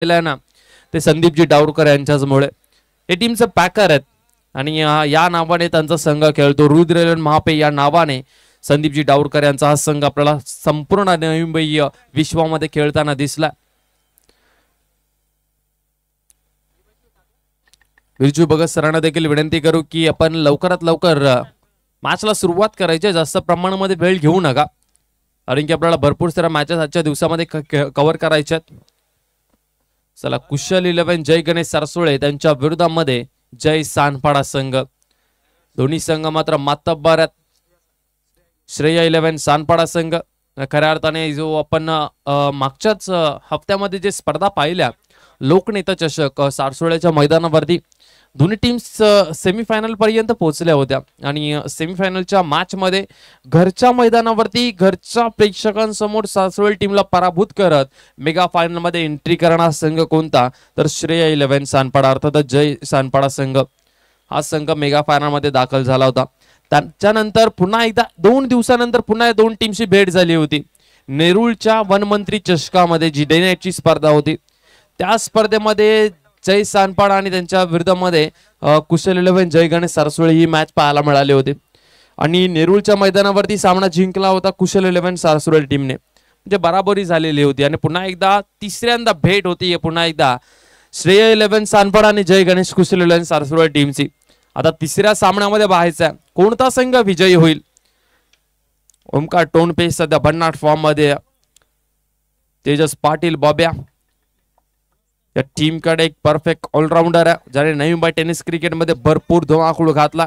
आहे ना ते संदीपजी डावरकर यांच्याचमुळे. हे टीमचं पॅकर आहेत आणि या नावाने त्यांचा संघ खेळतो. रुद्रलेन महापे या नावाने संदीपजी डावरकर यांचा हा संघ आपल्याला संपूर्ण नवी विश्वामध्ये खेळताना दिसला. विरजू भगत सरांना देखील विनंती करू की आपण लवकरात लवकर मॅचला सुरुवात करायची, जास्त प्रमाणामध्ये वेळ घेऊ नका कारण की आपल्याला भरपूर साऱ्या मॅचेस आजच्या दिवसामध्ये कव्हर करायच्या आहेत. चला, कुशल 11 जय गणेश सारसोळे त्यांच्या विरोधामध्ये जय सानपाडा संघ. दोन्ही संघ मात्र मातब्बर आहेत. श्रेय 11 सानपाडा संघ खऱ्या अर्थाने जो आपण मागच्याच हप्त्यामध्ये जे स्पर्धा पाहिल्या लोकनेता चषक सारसोळ्याच्या मैदानावरती दोन्ही टीम्स सेमीफायनल पर्यंत पोहोचल्या होत्या आणि सेमीफायनलच्या मॅच मध्ये घरच्या मैदानावरती घरच्या प्रेक्षकांसमोर सारसोळे टीमला पराभूत करत मेगा फायनल मध्ये एंट्री करणारा संघ कोणता तर श्रेय 11 सानपाडा अर्थातच जय सानपाडा संघ. हा संघ मेगा फायनल मध्ये दाखल झाला होता. त्याच्यानंतर पुन्हा एकदा 2 दिवसानंतर पुन्हा 2 टीमची भेट झाली होती. नेरूळच्या वनमंत्री चषकामध्ये जी डे नाईटची स्पर्धा होती त्या स्पर्धेमध्ये जय सानपाडा आणि त्यांच्या विरुद्धमध्ये कुशल 11 जय गणेश सारसोळे ही मॅच पाहायला मिळाली होती आणि नेरूळच्या मैदानावरती सामना जिंकला होता कुशल 11 सारसोळे टीमने. म्हणजे बराबरी झालेली होती आणि पुन्हा एकदा तिसऱ्यांदा भेट होती पुन्हा एकदा श्रेय 11 सानपाडा आणि जय गणेश कुशल 11 सारसोळे टीमची. आता तिसऱ्या सामन्यामध्ये पाहायचा कोणता संघ विजयी होईल. ओमकार टोनपे सध्या भन्नाट फॉर्म मध्ये, तेजस पाटील बॉब्या या टीम कडे एक परफेक्ट ऑलराऊंडर आहे ज्याने नवी मुंबई टेनिस क्रिकेट मध्ये भरपूर धुमाकूळ घातला.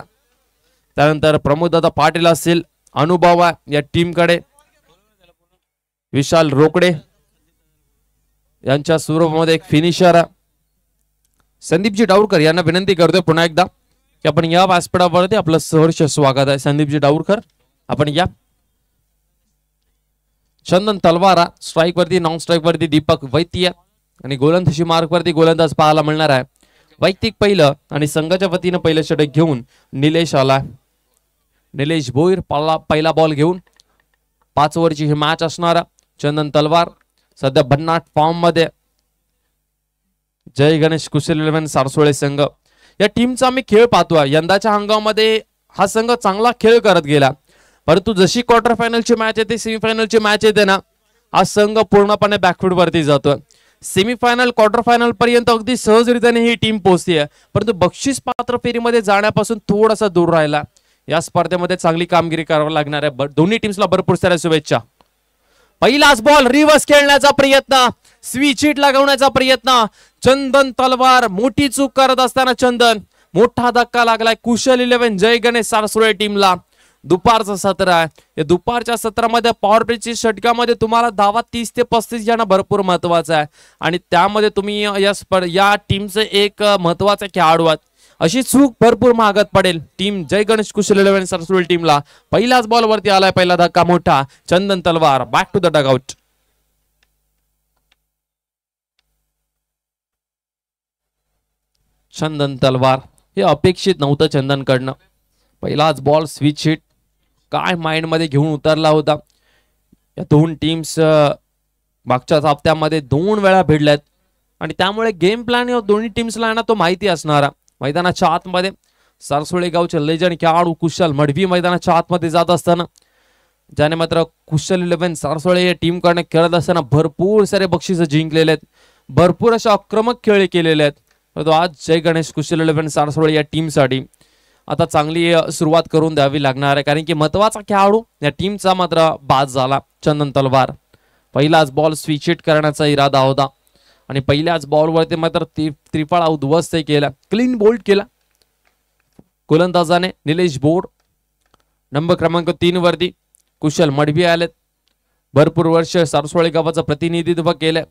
त्यानंतर प्रमोददादा पाटील असतील, अनुभव आहे या टीम कडे. विशाल रोकडे यांच्या स्वरूपामध्ये एक फिनिशर आहे. संदीपजी डावरकर यांना विनंती करतोय पुन्हा एकदा की आपण या व्यासपीठावरती आपलं सहर्ष स्वागत आहे. संदीपजी डावरकर आपण या. चंदन तलवारा स्ट्राईक वरती, नॉन स्ट्राईक वरती दीपक वैद्य आणि गोलंदाजी मार्क वरती गोलंदाज पाहायला मिळणार आहे. वैयक्तिक पहिलं आणि संघाच्या वतीनं पहिलं षटक घेऊन निलेश आला. निलेश भोईर पहिला बॉल घेऊन 5 ओव्हरची ही मॅच असणार. चंदन तलवार सध्या भन्नाट फॉर्म मध्ये. जय गणेश कुशल 11 सारसोळे संघ या टीमचा आम्ही खेळ पाहतोय. यंदाच्या हंगामामध्ये हा संघ चांगला खेळ करत गेला परंतु जशी क्वार्टर फायनलची मॅच येते सेमीफायनलची मॅच येते ना हा संघ पूर्णपणे बॅकफूट वरती जातोय. सेमीफायनल क्वार्टर फायनल पर्यंत अगदी सहजरित्याने ही टीम पोहोचते परंतु बक्षीस पात्र फेरीमध्ये जाण्यापासून थोडासा दूर राहिला. या स्पर्धेमध्ये चांगली कामगिरी करावी लागणार आहे. दोन्ही टीम्सला भरपूर साऱ्या शुभेच्छा. पहिलाच बॉल रिव्हर्स खेळण्याचा प्रयत्न, स्विच हिट लागवण्याचा प्रयत्न. चंदन तलवार मोठी चूक करत असताना चंदन मोठा धक्का लागलाय कुशल 11 जय गणेश सारसोळे टीमला. दुपारचं सत्र आहे. या दुपारच्या सत्रामध्ये पॉवर प्लेच्या षटकामध्ये तुम्हाला धावा 30 ते 35 जाणं भरपूर महत्वाचं आहे आणि त्यामध्ये तुम्ही या टीमचं एक महत्वाचा खेळाडू आहात. अशी चूक भरपूर महागात पडेल टीम जय गणेश कुशल 11 सारसोळे टीमला. पहिलाच बॉल वरती आलाय, पहिला धक्का मोठा. चंदन तलवार बॅक टू द डगआउट. चंदन तलवार हे अपेक्षित नव्हतं चंदनकडनं. पहिलाच बॉल स्विच हिट काय माइंड मध्ये घेऊन उतरला होता. या 2 टीम्स मागच्याच हप्त्यामध्ये 2 वेळा भिडल्यात आणि त्यामुळे गेम प्लॅन या दोन्ही टीम्सला ना तो माहिती असणारा. मैदानाच्या आतमध्ये सारसोळे गावचे लेजंड खेळाडू कुशल मडवी मैदानाच्या आतमध्ये जात असताना ज्याने मात्र कुशल 11 सारसोळे या टीम कडे खेळत असताना भरपूर सारे बक्षीस जिंकलेले आहेत, भरपूर अशा आक्रमक खेळ केलेले आहेत. परंतु आज जय गणेश कुशल 11 सारसोळे या टीमसाठी आता चांगली सुरुवात करून द्यावी लागणार आहे कारण की महत्वाचा खेळाडू या टीमचा मात्र बाद झाला. चंदन तलवार पहिलाच बॉल स्विच हिट करण्याचा इरादा होता आणि पहिल्याच बॉलवरती मात्र त्रिफळा उद्ध्वस्त केला, क्लीन बोल्ड केला गोलंदाजाने. निलेश बोर नंबर क्रमांक 3 वरती कुशल मडवी आलेत. भरपूर वर्ष सारसोळे गावाचं प्रतिनिधित्व केलं.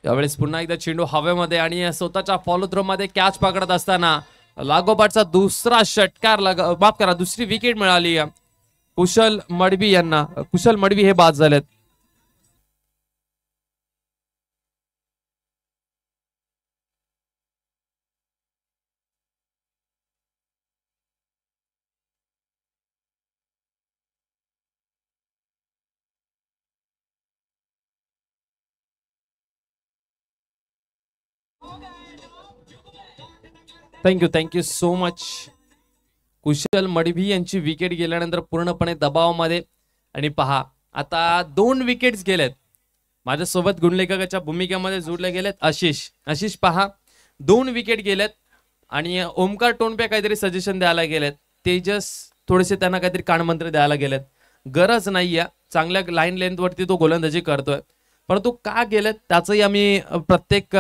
यावेळेस पुन्हा एकदा चेंडू हवेमध्ये आणि स्वतःच्या फॉलो थ्रो मध्ये कॅच पकडत असताना लागोपाठचा दुसरा षटकार माफ करा, दुसरी विकेट मिळाली कुशल मडवी यांना. कुशल मडवी हे बाद झालेत. Thank you so much. Kushal Madvi यांची विकेट गेल्यानंतर पूर्णपणे दबावामध्ये. आणि पहा आता 2 विकेट्स गेलेत. माझ्यासोबत गुणलेखकाच्या भूमिकेमध्ये जोडले गेलेत आशिष पहा 2 विकेट गेलेत. आणि ओमकार टोनपे काहीतरी सजेशन द्यायला गेलेत. तेजस थोडेसे त्यांना काहीतरी कानमंत्र द्यायला गेलेत. गरज नाहीये, चांगल्या लाईन लेंथ वरती तो गोलंदाजी करतोय, परंतु का गेलेत त्याचंही आम्ही प्रत्येक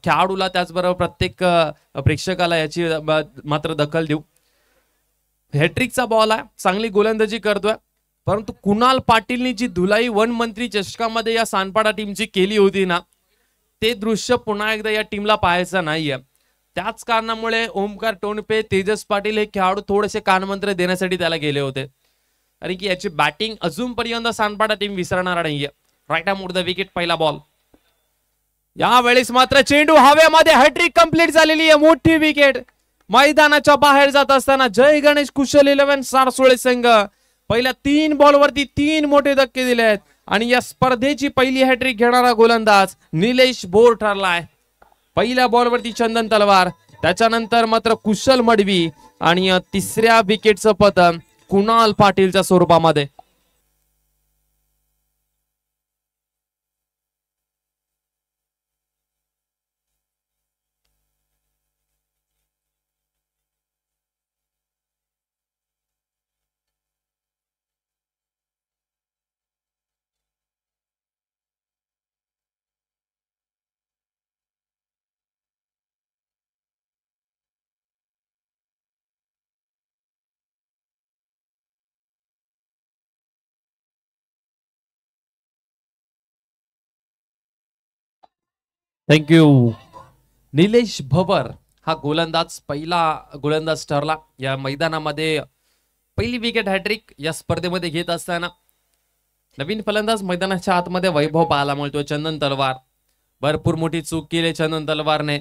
खेळाडूला त्याचबरोबर प्रत्येक प्रेक्षकाला याची मात्र दखल देऊ. हॅट्रिकचा बॉल आहे, चांगली गोलंदाजी करतोय, परंतु कुणाल पाटीलनी जी धुलाई वन मंत्री चषकामध्ये या सानपाडा टीमची केली होती ना, ते दृश्य पुन्हा एकदा या टीमला पाहायचं नाहीये. त्याच कारणामुळे ओमकार टोनपे, तेजस पाटील हे खेळाडू थोडेसे कानमंत्र देण्यासाठी त्याला गेले होते. कारण की याची बॅटिंग अजूनपर्यंत सानपाडा टीम विसरणार नाहीये. राईट आर्म द विकेट, पहिला बॉल. यावेळेस मात्र चेंडू हवेमध्ये, हॅट्रिक कंप्लीट झालेली आहे. मोठी विकेट मैदानाच्या बाहेर जात असताना जय गणेश कुशल 11 सारसोळे संघ पहिल्या 3 बॉलवरती 3 मोठे धक्के दिले आहेत. आणि या स्पर्धेची पहिली हॅट्रिक घेणारा गोलंदाज निलेश बोर ठरलाय. पहिल्या बॉलवरती चंदन तलवार, त्याच्यानंतर मात्र कुशल मडवी आणि तिसऱ्या विकेटचं पतन कुणाल पाटीलच्या स्वरूपामध्ये. थँक्यू. निलेश भवर हा गोलंदाज पहिला गोलंदाज ठरला या मैदानामध्ये. पहिली विकेट हॅट्रिक या स्पर्धेमध्ये घेत असताना नवीन फलंदाज मैदानाच्या आतमध्ये वैभव पाहायला मिळतो. चंदन तलवार, भरपूर मोठी चूक केली चंदन तलवारने.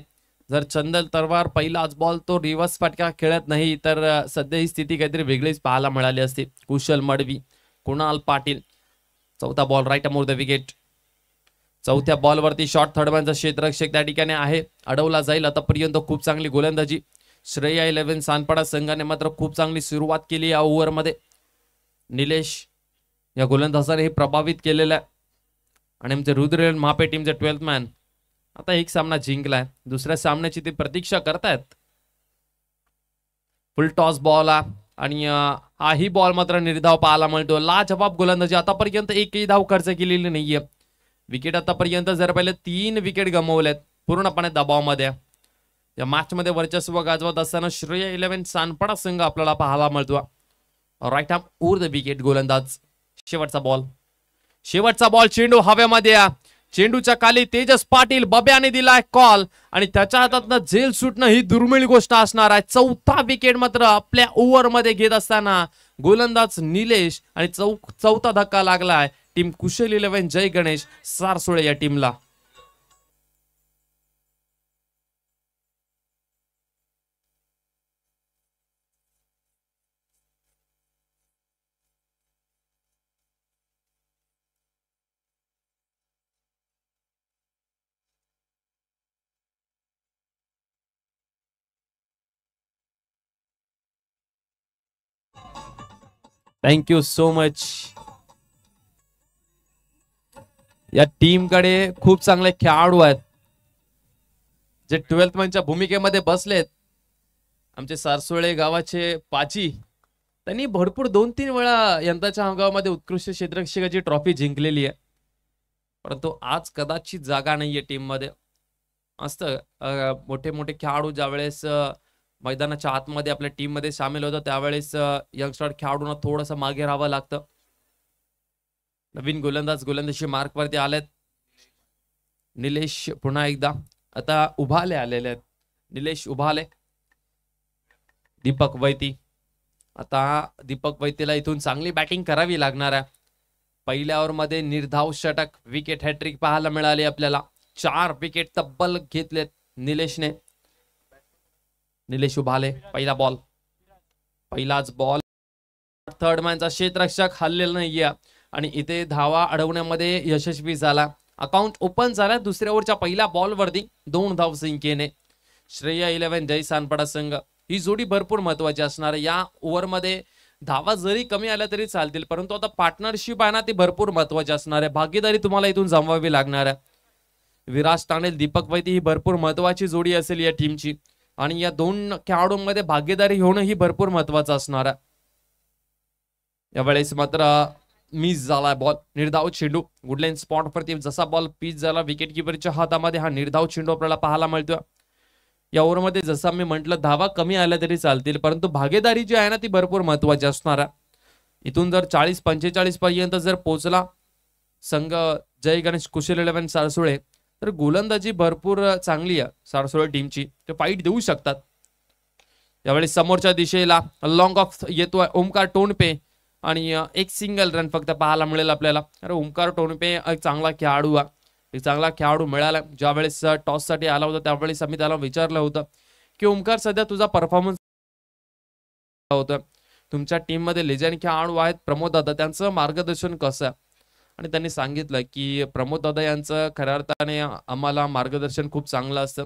जर चंदन तलवार पहिलाच बॉल तो रिव्हर्स फटका खेळत नाही तर सध्या ही स्थिती काहीतरी वेगळीच पाहायला मिळाली असती. कुशल मडवी, कुणाल पाटील, चौथा बॉल, राईट अमोर द विकेट. चौथ्या बॉलवरती शॉर्ट थर्डमॅनचा क्षेत्ररक्षक त्या ठिकाणी आहे, अडवला जाईल. आतापर्यंत खूप चांगली गोलंदाजी श्रेया 11 सानपाडा संघाने मात्र खूप चांगली सुरुवात केली या ओव्हरमध्ये. निलेश या गोलंदाजाने हे प्रभावित केलेलं आहे. आणि आमचे रुद्र महापे टीमचे 12th मॅन आता एक सामना जिंकलाय, दुसऱ्या सामन्याची ते प्रतीक्षा करतायत. फुल टॉस बॉल आणि हाही बॉल मात्र निर्धाव पाहायला मिळतो. लाजवाब गोलंदाजी, आतापर्यंत एकही धाव खर्च केलेली नाहीये. विकेट आतापर्यंत जर पहिले 3 विकेट गमावलेत पूर्णपणे दबावामध्ये. या मॅच मध्ये वर्चस्व गाजवत असताना श्रेया 11 सानपाडा संघ आपल्याला पाहायला मिळतो. Right arm over the wicket गोलंदाज. शेवटचा बॉल, चेंडू हवेमध्ये. चेंडूच्या खाली तेजस पाटील बब्याने दिलाय कॉल आणि त्याच्या हातातनं झेल सुटणं ही दुर्मिळ गोष्ट असणार आहे. चौथा विकेट मात्र आपल्या ओव्हर मध्ये घेत असताना गोलंदाज निलेश आणि चौथा धक्का लागलाय टीम कुशल 11 जय गणेश सारसोळे या टीमला. Thank you so much. या टीम कडे खूप चांगले खेळाडू आहेत जे 12th मॅनच्या भूमिकेमध्ये बसलेत. आमचे सारसोळे गावाचे पाची, त्यांनी भरपूर 2-3 वेळा यंदाच्या हंगामामध्ये उत्कृष्ट क्षेत्ररक्षकाची ट्रॉफी जिंकलेली आहे, परंतु आज कदाचित जागा नाहीये टीम मध्ये. असतं मोठे मोठे खेळाडू ज्यावेळेस मैदानाच्या आतमध्ये आपल्या टीम मध्ये सामील होतं त्यावेळेस यंगस्टर खेळाडूंना थोडंसं मागे राहावं लागतं. नवीन गोलंदाजी मार्क वरती आलेत. निलेश पुन्हा एकदा आता उभाले आलेले आहेत. निलेश उभाले दीपक वैती. आता दीपक वैतीला इथून चांगली बॅटिंग करावी लागणार आहे. पहिल्या ओव्हरमध्ये निर्धाव षटक, विकेट हॅट्रिक पाहायला मिळाली आपल्याला. 4 विकेट तब्बल घेतलेत निलेशने. निलेश उभाले. पहिला बॉल, पहिलाच बॉल. थर्ड मॅनचा क्षेत्ररक्षक हल्लेला नाहीये आणि इथे धावा अडवण्यामध्ये यशस्वी झाला. अकाउंट ओपन झाला दुसऱ्या ओव्हरच्या पहिल्या बॉलवरती 2 धाव संख्येने. श्रेया 11 जय सानपाडा संघ, ही जोडी भरपूर महत्वाची असणार. या ओव्हरमध्ये धावा जरी कमी आल्या तरी चालतील, परंतु आता पार्टनरशिप आहे ना, ती भरपूर महत्वाची असणार आहे. भागीदारी तुम्हाला इथून जमवावी लागणार आहे. विराज तांडेल, दीपक वैती ही भरपूर महत्वाची जोडी असेल या टीमची आणि या 2 खेळाडूंमध्ये भागीदारी होणं ही भरपूर महत्वाचं असणार आहे. यावेळेस मात्र मिस झाला बॉल. निर्धाव चेंडू गुडलाईन स्पॉट वरती जसा बॉल पिच झाला विकेट किपरच्या हातामध्ये हा निर्धाव चेंडू आपल्याला पाहायला मिळतोय. या ओव्हरमध्ये जसं मी म्हटलं धावा कमी आल्या तरी चालतील, परंतु भागीदारी जी आहे ना ती भरपूर महत्वाची असणार आहे. इथून जर 40-45 पर्यंत जर पोहोचला संघ जय गणेश कुशल 11 सारसुळे, तर गोलंदाजी भरपूर चांगली आहे सारसुळे टीमची, ते फाईट देऊ शकतात. यावेळी समोरच्या दिशेला लॉंग ऑफ येतोय ओमकार टोणपे आणि एक सिंगल रन फक्त पाहायला मिळेल आपल्याला. अरे ओमकार टोणपे एक चांगला खेळाडू आहे, एक चांगला खेळाडू मिळाला. ज्यावेळेस टॉस साठी आला होता त्यावेळेस आम्ही त्याला विचारलं होतं की ओमकार सध्या तुझा परफॉर्मन्स होता, तुमच्या टीम मध्ये लेजंड खेळाडू आहेत प्रमोद दादा, त्यांचं मार्गदर्शन कसं आहे. आणि त्यांनी सांगितलं की प्रमोद दादा यांचं खऱ्या अर्थाने आम्हाला मार्गदर्शन खूप चांगलं असतं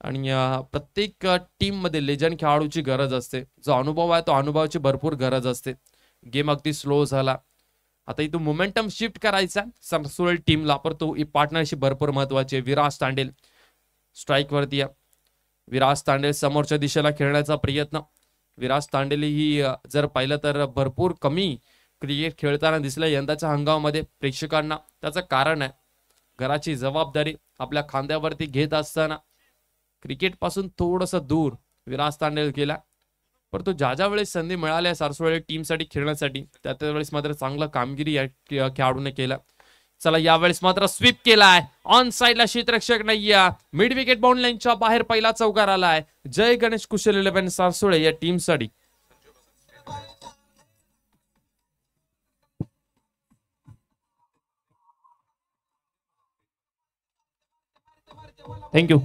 आणि प्रत्येक टीम मध्ये लेजंड खेळाडूची गरज असते. जो अनुभव आहे तो अनुभवाची भरपूर गरज असते. गेम अगदी स्लो झाला, आता इथून मोमेंटम शिफ्ट करायचा सरसुळे टीमला, पर तो पार्टनरशिप भरपूर महत्वाची आहे. विराज तांडेल स्ट्राईक वरती आहे. विराज तांडेल समोरच्या दिशेला खेळण्याचा प्रयत्न. विराज तांडेल ही जर पाहिलं तर भरपूर कमी क्रिकेट खेळताना दिसलं यंदाच्या हंगामामध्ये प्रेक्षकांना. त्याचं कारण आहे घराची जबाबदारी आपल्या खांद्यावरती घेत असताना क्रिकेट पासून थोडस दूर विराज तांडेल गेला. परंतु ज्या वेळेस संधी मिळाल्या सारसुळे टीमसाठी खेळण्यासाठी त्यावेळेस मात्र चांगलं कामगिरी या खेळाडूने केला. चला यावेळेस मात्र स्वीप केलाय, ऑन साइडला क्षेत्ररक्षक नाहीये, मिड विकेट बाउंड लाईनच्या बाहेर पहिला चौकार आलाय जय गणेश कुशल 11 सारसुळे या टीमसाठी. थँक्यू.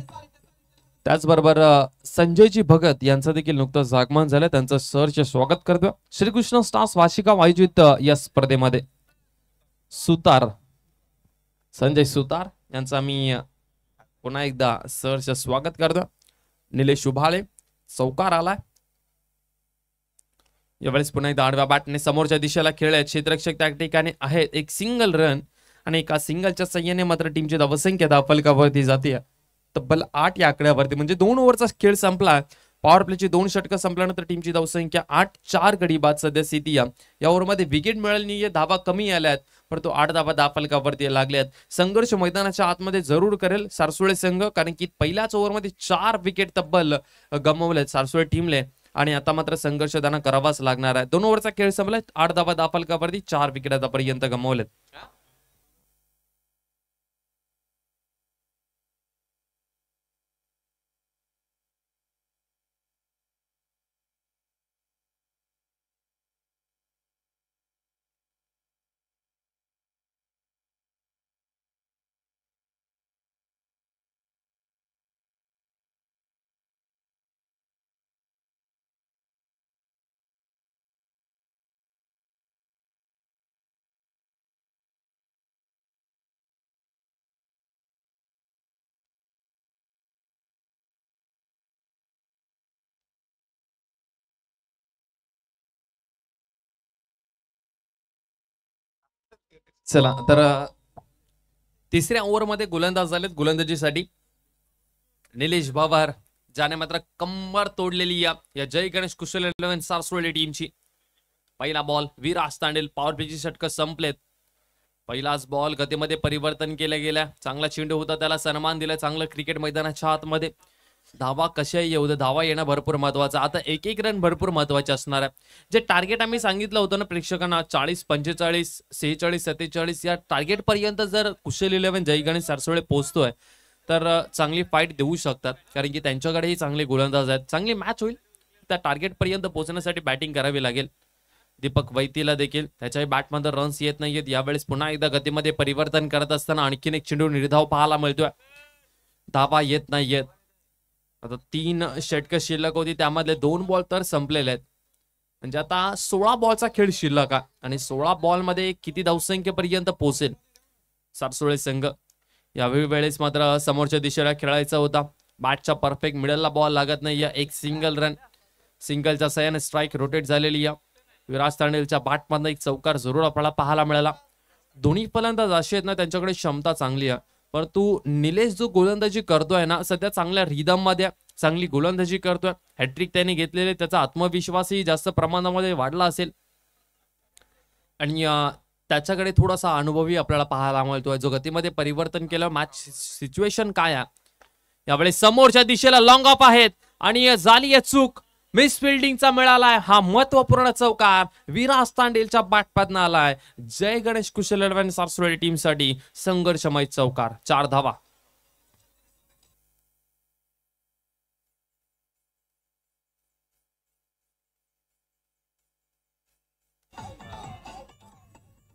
त्याचबरोबर संजयजी भगत यांचं देखील नुकतंच आगमन झालं, त्यांचं सहर्ष स्वागत करतो. श्रीकृष्ण स्टार्स वाशिगाव आयोजित या स्पर्धेमध्ये सुतार संजय सुतार यांचा मी पुन्हा एकदा सहर्ष स्वागत करतो. निलेश उभाळे चौकार आलाय. यावेळेस पुन्हा एकदा आडव्या बॅटने समोरच्या दिशेला खेळले. क्षेत्ररक्षक त्या ठिकाणी आहेत. एक सिंगल रन आणि एका सिंगलच्या सहाय्याने मात्र टीमची धावसंख्या धावफलकावरती जाते तब्बल 8 या आकड्यावरती. म्हणजे 2 ओव्हरचा खेळ संपला, पॉवर प्लेची 2 षटकं संपल्यानंतर टीमची धावसंख्या 8, 4 गडी बाद सध्या स्थिती या ओव्हरमध्ये विकेट मिळाली नाहीये, धावा कमी आल्यात, परंतु 8 धावा धावफलकावरती लागल्यात. संघर्ष मैदानाच्या आतमध्ये जरूर करेल सारसुळे संघ, कारण की पहिल्याच ओव्हरमध्ये 4 विकेट तब्बल गमावलेत सारसुळे टीमले आणि आता मात्र संघर्ष त्यांना करावाच लागणार आहे. 2 ओव्हरचा खेळ संपलाय, 8 धावा धावफलकावरती 4 विकेट आतापर्यंत गमावलेत. चला तर तिसऱ्या ओव्हरमध्ये गोलंदाज झालेत. गोलंदाजीसाठी निलेश बाबर, ज्याने मात्र कंबर तोडलेली या जय गणेश कुशल 11 सारसुळे टीमची. पहिला बॉल विराज तांडेल, पॉवर प्लेची षटकं संपलेत. पहिलाच बॉल गतीमध्ये परिवर्तन केलं गेल्या, चांगला चेंडू होता, त्याला सन्मान दिला. चांगलं क्रिकेट मैदानाच्या आतमध्ये धावा कशाही येऊ दे, धावा येणं भरपूर महत्वाचं. आता एक एक रन भरपूर महत्वाचे असणार आहे. जे टार्गेट आम्ही सांगितलं होतं ना प्रेक्षकांना 40, 45, 46, 47 या टार्गेट पर्यंत जर कुशल 11 जय गणेश सारसुळे पोहोचतोय तर चांगली फाईट देऊ शकतात, कारण की त्यांच्याकडेही चांगले गोलंदाज आहेत. चांगली मॅच होईल. त्या टार्गेट पर्यंत पोहोचण्यासाठी बॅटिंग करावी लागेल. दीपक वैतीला देखील त्याच्याही बॅटमध्ये रन्स येत नाहीयेत. यावेळेस पुन्हा एकदा गतीमध्ये परिवर्तन करत असताना आणखीन एक चेंडू निर्धाव पाहायला मिळतोय. धावा येत नाहीयेत. आता 3 षटकं शिल्लक होती, त्यामधले 2 बॉल तर संपलेले आहेत. म्हणजे आता 16 बॉलचा खेळ शिल्लक आहे आणि 16 बॉल मध्ये किती धावसंख्येपर्यंत पोहोचेल सारसुळे संघ. यावेळी वेळेस मात्र समोरच्या दिशेला खेळायचा होता. बॅटच्या परफेक्ट मिडलला बॉल लागत नाही. एक सिंगल रन, सिंगलच्या सहाय्याने स्ट्राईक रोटेट झालेली या विराज तांडेलच्या बॅटमधनं एक चौकार जरूर आपल्याला पाहायला मिळाला. दोन्ही फलंदाज असे आहेत ना, त्यांच्याकडे क्षमता चांगली आहे. परंतु निलेश जो गोलंदाजी करतोय ना, सध्या चांगल्या रिदम मध्ये चांगली गोलंदाजी करतोय. हॅट्रिक त्याने घेतलेले, त्याचा आत्मविश्वासही जास्त प्रमाणामध्ये वाढला असेल आणि त्याच्याकडे थोडासा अनुभवही आपल्याला पाहायला मिळतोय. जो गतीमध्ये परिवर्तन केलं, मॅच सिच्युएशन काय आहे यावेळेस समोरच्या दिशेला लॉंग ऑफ आहेत आणि झाली आहे चूक. मिस फिल्डिंगचा मिळालाय हा महत्वपूर्ण चौकार विराज तांडेलच्या बॅटमधनं आलाय. जय गणेश कुशल सारसुळे टीमसाठी संघर्षमय चौकार, 4 धावा.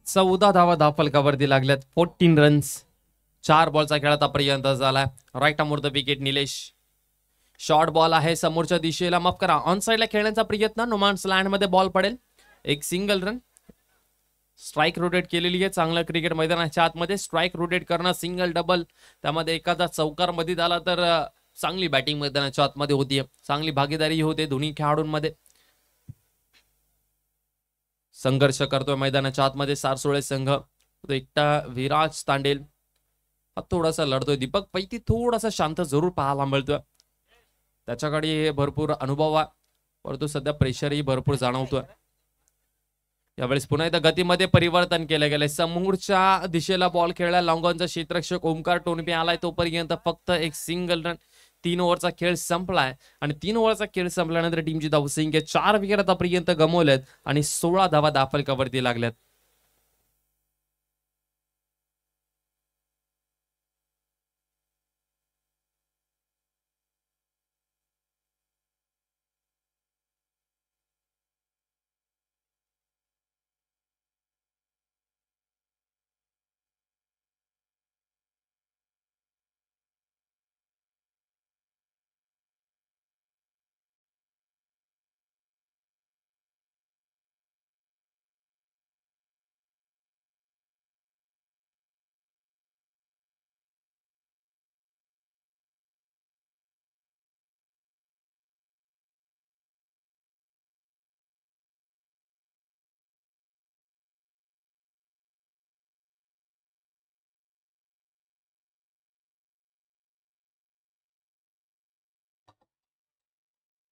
चौदा धावा धावफलकावरती लागल्यात. 14 रन्स. 4 बॉलचा खेळ आतापर्यंत झालाय. राईट अमोर the wicket Nilesh. Short ball आहे समोरच्या दिशेला, माफ करा ऑन साइडला खेळण्याचा प्रयत्न. नोमान्स लँड मध्ये बॉल पडेल. एक सिंगल रन. स्ट्राईक रोटेट केलेली आहे. चांगलं क्रिकेट मैदानाच्या आतमध्ये स्ट्राईक रोटेट करणं, सिंगल डबल, त्यामध्ये एखादा चौकार मध्ये झाला तर चांगली बॅटिंग मैदानाच्या आतमध्ये होती. चांगली भागीदारी होते दोन्ही खेळाडूंमध्ये. संघर्ष करतोय मैदानाच्या आतमध्ये सारसुळे संघ. एकटा विराज तांडेल हा थोडासा लढतोय. दीपक पैती थोडासा शांत जरूर पाहायला मिळतोय. त्याच्याकडे भरपूर अनुभव आहे, परंतु सध्या प्रेशरही भरपूर जाणवतोय. यावेळेस पुन्हा एकदा गतीमध्ये परिवर्तन केलं गेलंय. समोरच्या दिशेला बॉल खेळला. लॉंगॉनचा क्षेत्ररक्षक ओमकार टोनपे आलाय. तोपर्यंत फक्त एक सिंगल रन. 3 ओव्हरचा खेळ संपलाय आणि 3 ओव्हरचा खेळ संपल्यानंतर टीमची धावसंख्या 4 विकेट आतापर्यंत गमावल्यात आणि 16 धावा धावफलकावरती लागल्यात.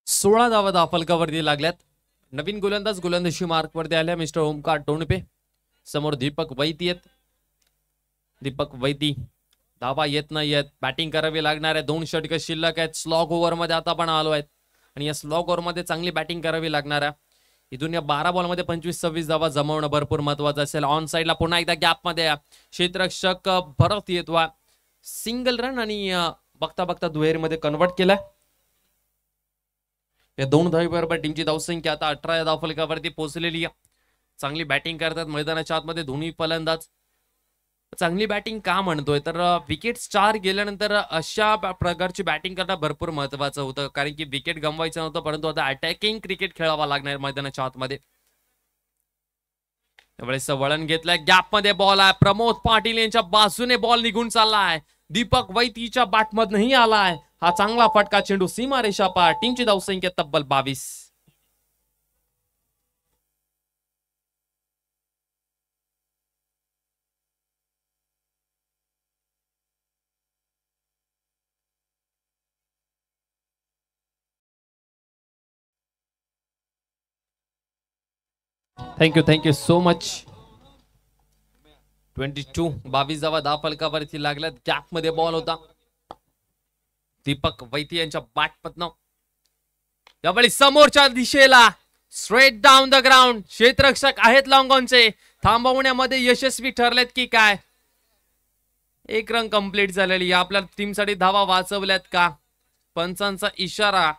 सोळा धावा धावफलकावरती लागल्यात. नवीन गोलंदाज गोलंदाजी मार्क वरती आल्या मिस्टर ओमकार टोनपे. समोर दीपक वैती आहेत. दीपक वैती धावा येत नाहीयेत. बॅटिंग करावी लागणार आहे. 2 षटकं शिल्लक आहेत. स्लॉग ओव्हर मध्ये आता पण आलो आहेत आणि या स्लॉग ओव्हर मध्ये चांगली बॅटिंग करावी लागणार आहे. इथून या 12 बॉल मध्ये 25-26 धावा जमवणं भरपूर महत्वाचं असेल. ऑन साइडला पुन्हा एकदा गॅप मध्ये क्षेत्ररक्षक भरत येतो. सिंगल रन आणि बघता बघता दुहेरीमध्ये कन्वर्ट केलाय. या 2 धावीबरोबर टीमची धावसंख्या आता 18 धावफलकावरती पोहोचलेली आहे. चांगली बॅटिंग करतात मैदानाच्या आतमध्ये दोन्ही फलंदाज. चांगली बॅटिंग का म्हणतोय तर विकेट्स 4 गेल्यानंतर अशा प्रकारची बॅटिंग करणं भरपूर महत्वाचं होतं, कारण की विकेट गमवायचं नव्हतं, परंतु आता अटॅकिंग क्रिकेट खेळावा लागणार मैदानाच्या आतमध्ये. त्यावेळेस वळण घेतलंय. गॅप मध्ये बॉल आहे. प्रमोद पाटील यांच्या बाजूने बॉल निघून चाललाय. दीपक वैतीच्या बॅटमधनही आलाय. हा चांगला फटका चेंडू सीमारेषा पार. टीमची धावसंख्या तब्बल 22. Thank you so much. 22 धावा धावफलकावरती लागल्यात. गॅप मध्ये बॉल होता. दीपक वैती यांच्या बॅटमधनं यावेळी समोरच्या दिशेला स्ट्रेट डाऊन द ग्राउंड. क्षेत्ररक्षक आहेत लॉंगॉनचे. थांबवण्यामध्ये यशस्वी ठरलेत की काय? 1 रन कंप्लीट झालेली. आपल्या टीमसाठी धावा वाचवल्यात का? पंचांचा इशारा.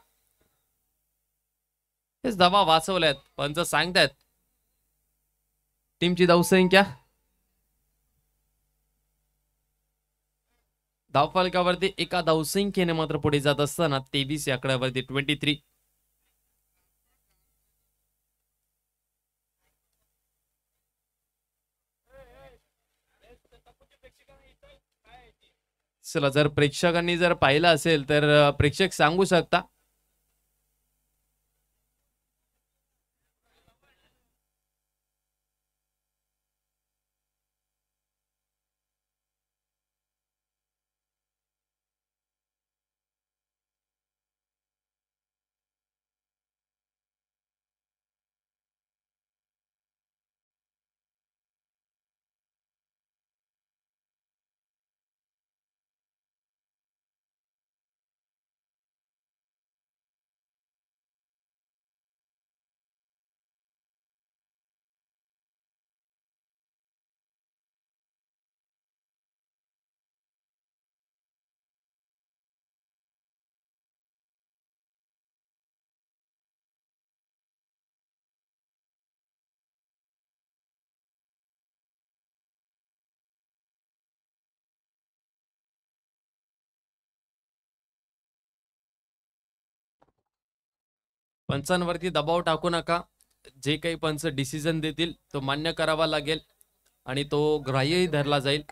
हेच धावा वाचवल्यात. पंच सांगतायत टीमची धावसंख्या धावफलकावरती एका धावसंख्येने मात्र पुढे जात असताना 23 या आकड्यावरती 23. चला, जर प्रेक्षकांनी जर पाहिलं असेल तर प्रेक्षक सांगू शकता. पंचांवरती दबाव टाकू नका. जे काही पंच डिसिजन देतील तो मान्य करावा लागेल आणि तो ग्राह्यही धरला जाईल.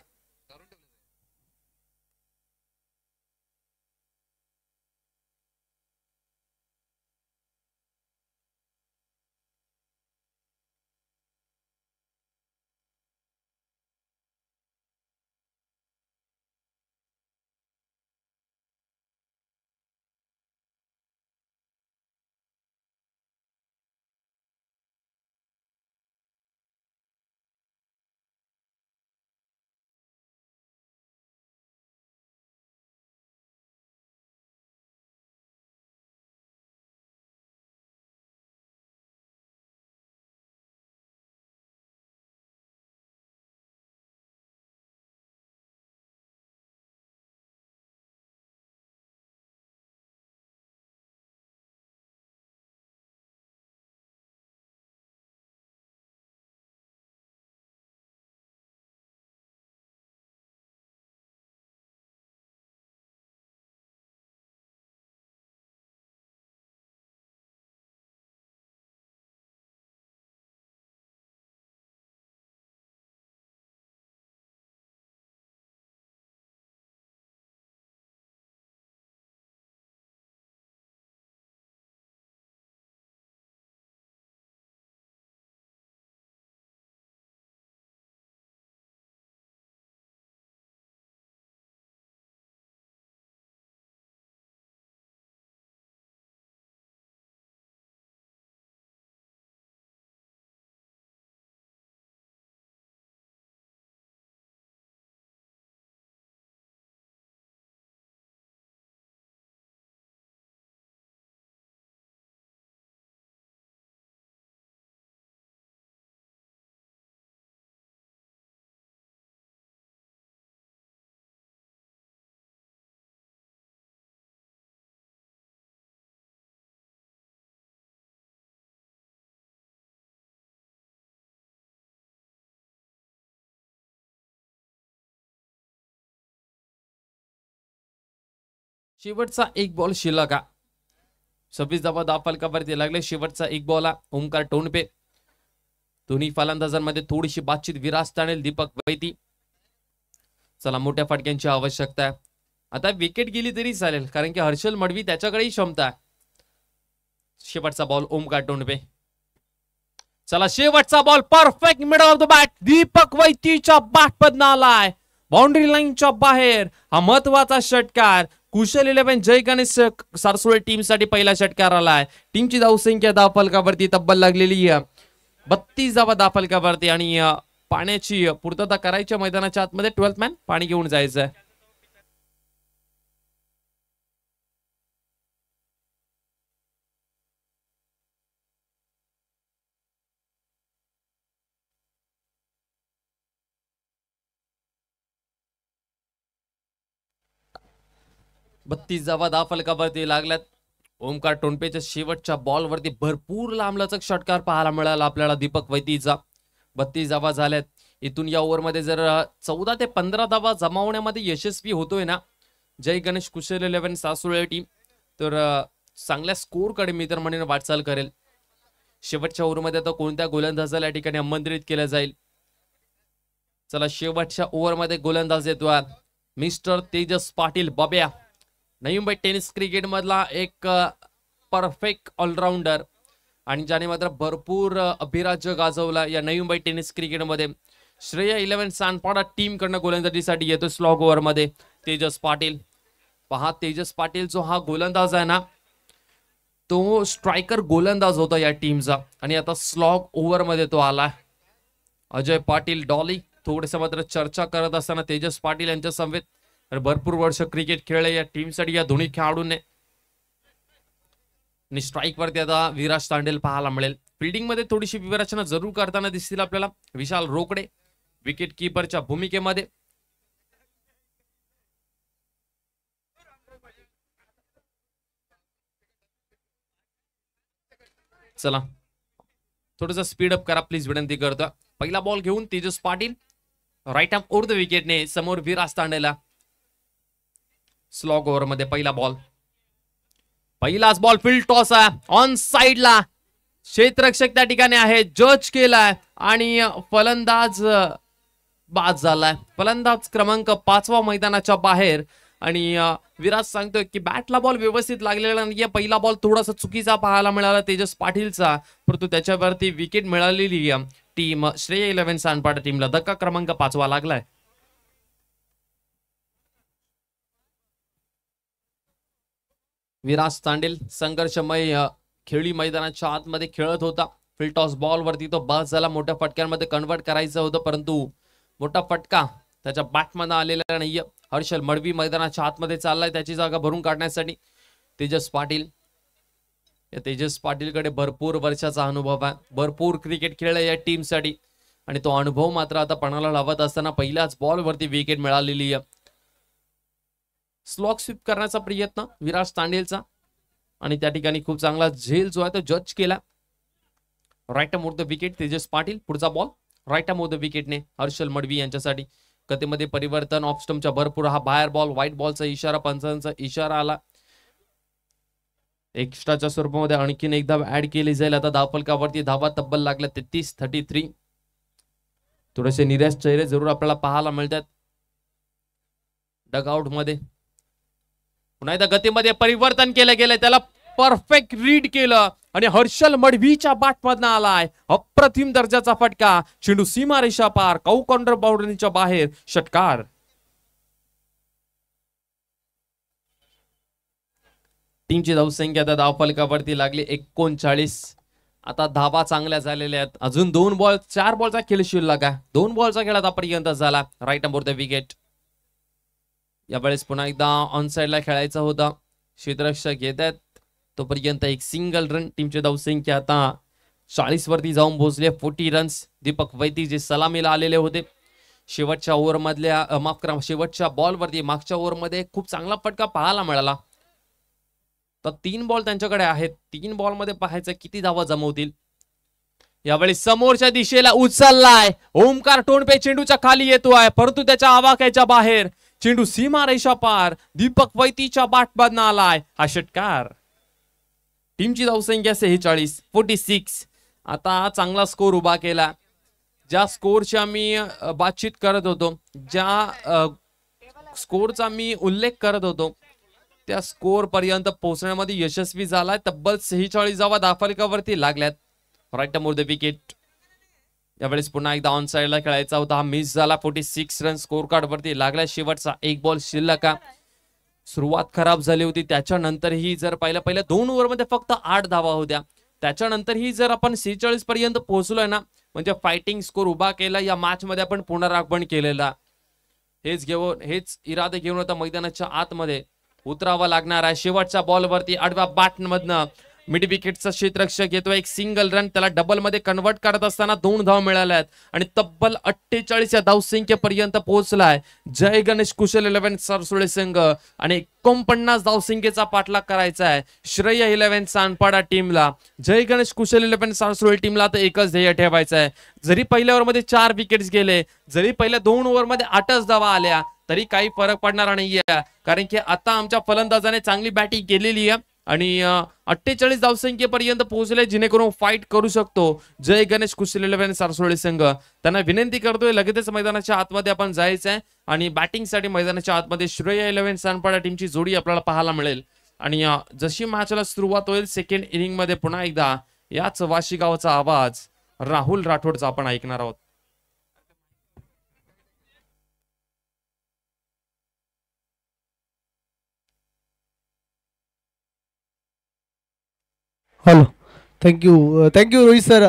शेवटचा एक बॉल शिल्लक. 26 धावा धावफलकावरती लागले. शेवटचा एक बॉल ओमकार टोणपे. दोन्ही फलंदाजांमध्ये थोडीशी बातचीत विरास्त आणेल दीपक वैती. चला, मोठ्या फटक्यांची आवश्यकता आहे. आता विकेट गेली तरी चालेल कारण की हर्षल मडवी त्याच्याकडेही क्षमता आहे. शेवटचा बॉल ओमकार टोणपे. चला, शेवटचा ball perfect middle of the bat. Deepak वैतीच्या बॅटमधनं आलाय बाउंड्री लाईनच्या बाहेर. हा महत्वाचा षटकार. कुशल 11 जय गणेश सारसोळे टीम साठी पहिला षटकार आलाय. टीमची धावसंख्या धावफलकावरती तब्बल लागलेली 32 धावा धावफलकावरती आणि पाण्याची पूर्तता करायच्या मैदानाच्या आतमध्ये 12th मॅन पाणी घेऊन जायचंय. बत्तीस धावा धावफलकावरती लागल्यात. ओमकार टोनपेच्या शेवटच्या बॉलवरती भरपूर लांबलचक षटकार पाहायला मिळाला आपल्याला दीपक वैतीचा. 32 धावा झाल्यात. इथून या ओव्हरमध्ये जर 14 ते 15 धावा जमावण्यामध्ये यशस्वी होतोय ना जय गणेश कुशल 11 सासुळे टीम, तर चांगल्या स्कोर कडे मी तर म्हणेन वाटचाल करेल. शेवटच्या ओव्हरमध्ये आता कोणत्या गोलंदाजाला या ठिकाणी आमंत्रित केलं जाईल. चला शेवटच्या ओव्हरमध्ये गोलंदाज येतोय mister Tejas Patil बब्या. Navi Mumbai tennis cricket मधला एक परफेक्ट ऑलराऊंडर आणि ज्याने मात्र भरपूर अभिराज्य गाजवला या नवी मुंबई टेनिस क्रिकेटमध्ये. श्रेय 11 सांडपाडा टीम कडनं गोलंदाजीसाठी येतो स्लॉग ओव्हर मध्ये तेजस पाटील. पहा तेजस पाटील जो हा गोलंदाज आहे ना तो स्ट्रायकर गोलंदाज होता या टीमचा आणि आता स्लॉग ओव्हर मध्ये तो आला. अजय पाटील डॉली थोडेसे मात्र चर्चा करत असताना तेजस पाटील यांच्या समवेत भरपूर वर्ष क्रिकेट खेळले या टीमसाठी या दोन्ही खेळाडूंनी. आणि स्ट्राईक वरती आता विराज तांडेल पाहायला मिळेल. फिल्डिंग मध्ये थोडीशी विवरचना जरूर करताना दिसतील आपल्याला विशाल रोकडे विकेट किपरच्या भूमिकेमध्ये. चला थोडंसं स्पीड अप करा प्लीज विनंती करतो. पहिला बॉल घेऊन Tejas Patil right arm over the विकेटने समोर विराज तांडेला. स्लॉग ओव्हर मध्ये पहिला बॉल. पहिलाच बॉल फील्ड टॉस आहे ऑन साइडला. क्षेत्ररक्षक त्या ठिकाणी आहे जज केलाय आणि फलंदाज बाद झालाय. फलंदाज क्रमांक 5 मैदानाच्या बाहेर आणि विराज सांगतोय की बॅटला बॉल व्यवस्थित लागलेला नाही. पहिला बॉल थोडासा चुकीचा पाहायला मिळाला तेजस पाटीलचा, परंतु त्याच्यावरती विकेट मिळालेली टीम श्रेय 11 सांडपाडा टीमला धक्का क्रमांक 5 लागलाय. विराज तांडेल संघर्षमय खेळी मैदानाच्या आतमध्ये खेळत होता. फील्ड टॉस बॉल वरती तो बाद झाला. मोठ्या फटक्यांमध्ये कन्वर्ट करायचं होतं परंतु मोठा फटका त्याच्या बॅटमध्ये आलेला नाहीये. हर्षल मडवी मैदानाच्या आतमध्ये चाललाय त्याची जागा भरून काढण्यासाठी. तेजस पाटील या तेजस पाटीलकडे भरपूर वर्षाचा अनुभव आहे. भरपूर क्रिकेट खेळलाय या टीमसाठी आणि तो अनुभव मात्र आता पणाला लावत असताना पहिल्याच बॉल वरती विकेट मिळालेली आहे. स्लॉग स्वीप करण्याचा प्रयत्न विराज तांडेलचा आणि त्या ठिकाणी खूप चांगला झेल जो आहे तो जज केला. Right arm over the wicket Tejas Patil. पुढचा ball right arm over the विकेटने हर्षल मडवी यांच्यासाठी. गतीमध्ये परिवर्तन ऑफ स्टंपच्या भरपूर हा बाहेर बॉल व्हाईट बॉलचा इशारा पंचांचा इशारा आला. एक्स्ट्राच्या स्वरूपामध्ये आणखीन एकदा ऍड केली जाईल. आता धावफलकावरती धावा तब्बल लागल्या 33 थोडेसे निराश चेहरे जरूर आपल्याला पाहायला मिळतात डगआउट मध्ये. पुन्हा एकदा गतीमध्ये परिवर्तन केलं गेलं त्याला परफेक्ट रीड केलं आणि हर्षल मडवीच्या बॅटमधनं आलाय अप्रतिम दर्जाचा फटका. चेंडू सीमारेषा पार कौ कॉर्नर बाउंड्रीच्या बाहेर षटकार. टीमची धावसंख्या आता धावफलकावरती लागली 39. आता धावा चांगल्या झालेल्या आहेत. अजून 4 बॉलचा खेळ शिल्लक आहे. 2 बॉलचा खेळ आतापर्यंत झाला. Right arm over the wicket. यावेळेस पुन्हा एकदा ऑन साइडला खेळायचा होता. क्षेत्ररक्षक येत आहेत तोपर्यंत एक सिंगल रन. टीमची धावसंख्या आता 40 वरती जाऊन पोहोचले. 40 रन्स. दीपक वैती जे सलामीला आलेले होते शेवटच्या ओव्हर मधल्या माफ करा शेवटच्या बॉल वरती मागच्या ओव्हर मध्ये खूप चांगला फटका पाहायला मिळाला. तर 3 बॉल त्यांच्याकडे आहेत. 3 बॉल मध्ये पाहायचं किती धावा जमवतील. यावेळी समोरच्या दिशेला उचललाय ओमकार टोणपे. चेंडूच्या खाली येतोय परंतु त्याच्या आवाक्याच्या बाहेर. चेंडू सीमारेषा पार दीपक वैतीच्या बॅटमधनं आलाय हा षटकार. टीमची धावसंख्या 46. आता चांगला स्कोर उभा केला. ज्या स्कोरची आम्ही बातचीत करत होतो ज्या स्कोरचा मी उल्लेख करत होतो त्या स्कोर पर्यंत पोहोचण्यामध्ये यशस्वी झालाय. तब्बल 46 धावा धावफलकावरती लागल्यात. Right arm over the wicket. यावेळेस पुन्हा एकदा ऑन साइडला खेळायचा होता हा मिस झाला. 46 रन स्कोर कार्ड वरती लागला. शेवटचा 1 बॉल शिल्लक. सुरुवात खराब झाली होती त्याच्यानंतरही जर पहिल्या 2 ओव्हरमध्ये फक्त 8 धावा होत्या. त्याच्यानंतरही जर आपण 46 पर्यंत पोहोचलोय ना म्हणजे फायटिंग स्कोर उभा केला. या मॅच मध्ये आपण पुनरागमन केलेला. हेच इरादे घेऊन आता मैदानाच्या आतमध्ये उतरावा लागणार आहे. शेवटच्या बॉल वरती आडव्या बॅटमधनं मिड विकेटचा क्षेत्ररक्षक येतो, एक सिंगल रन, त्याला डबल मध्ये कन्वर्ट करत असताना 2 धाव मिळाल्या आहेत आणि तब्बल 48 या धावसंख्येपर्यंत पोहोचलाय जय गणेश कुशल 11 सरसुळे संघ आणि 49 धावसंख्येचा पाठलाग करायचा आहे श्रेय 11 सानपाडा टीमला. जय गणेश कुशल 11 सरसुळे टीमला तर एकच ध्येय ठेवायचं आहे, जरी पहिल्या ओव्हरमध्ये 4 विकेट्स गेले, जरी पहिल्या 2 ओव्हरमध्ये 8च धावा आल्या तरी काही फरक पडणार नाहीये, कारण की आता आमच्या फलंदाजाने चांगली बॅटिंग केलेली आहे आणि 48 धावसंख्येपर्यंत पोहोचले, जेणेकरून फाईट करू शकतो जय गणेश कुशल 11 सरसुळे संघ. त्यांना विनंती करतोय लगेचच मैदानाच्या आतमध्ये आपण जायचंय आणि बॅटिंगसाठी मैदानाच्या आतमध्ये श्रेय 11 सानपाडा टीमची जोडी आपल्याला पाहायला मिळेल. आणि जशी मॅचला सुरुवात होईल सेकंड इनिंग मध्ये पुन्हा एकदा याच वाशी गावचा आवाज राहुल राठोडचा आपण ऐकणार आहोत. Hello, thank you Rohit sir.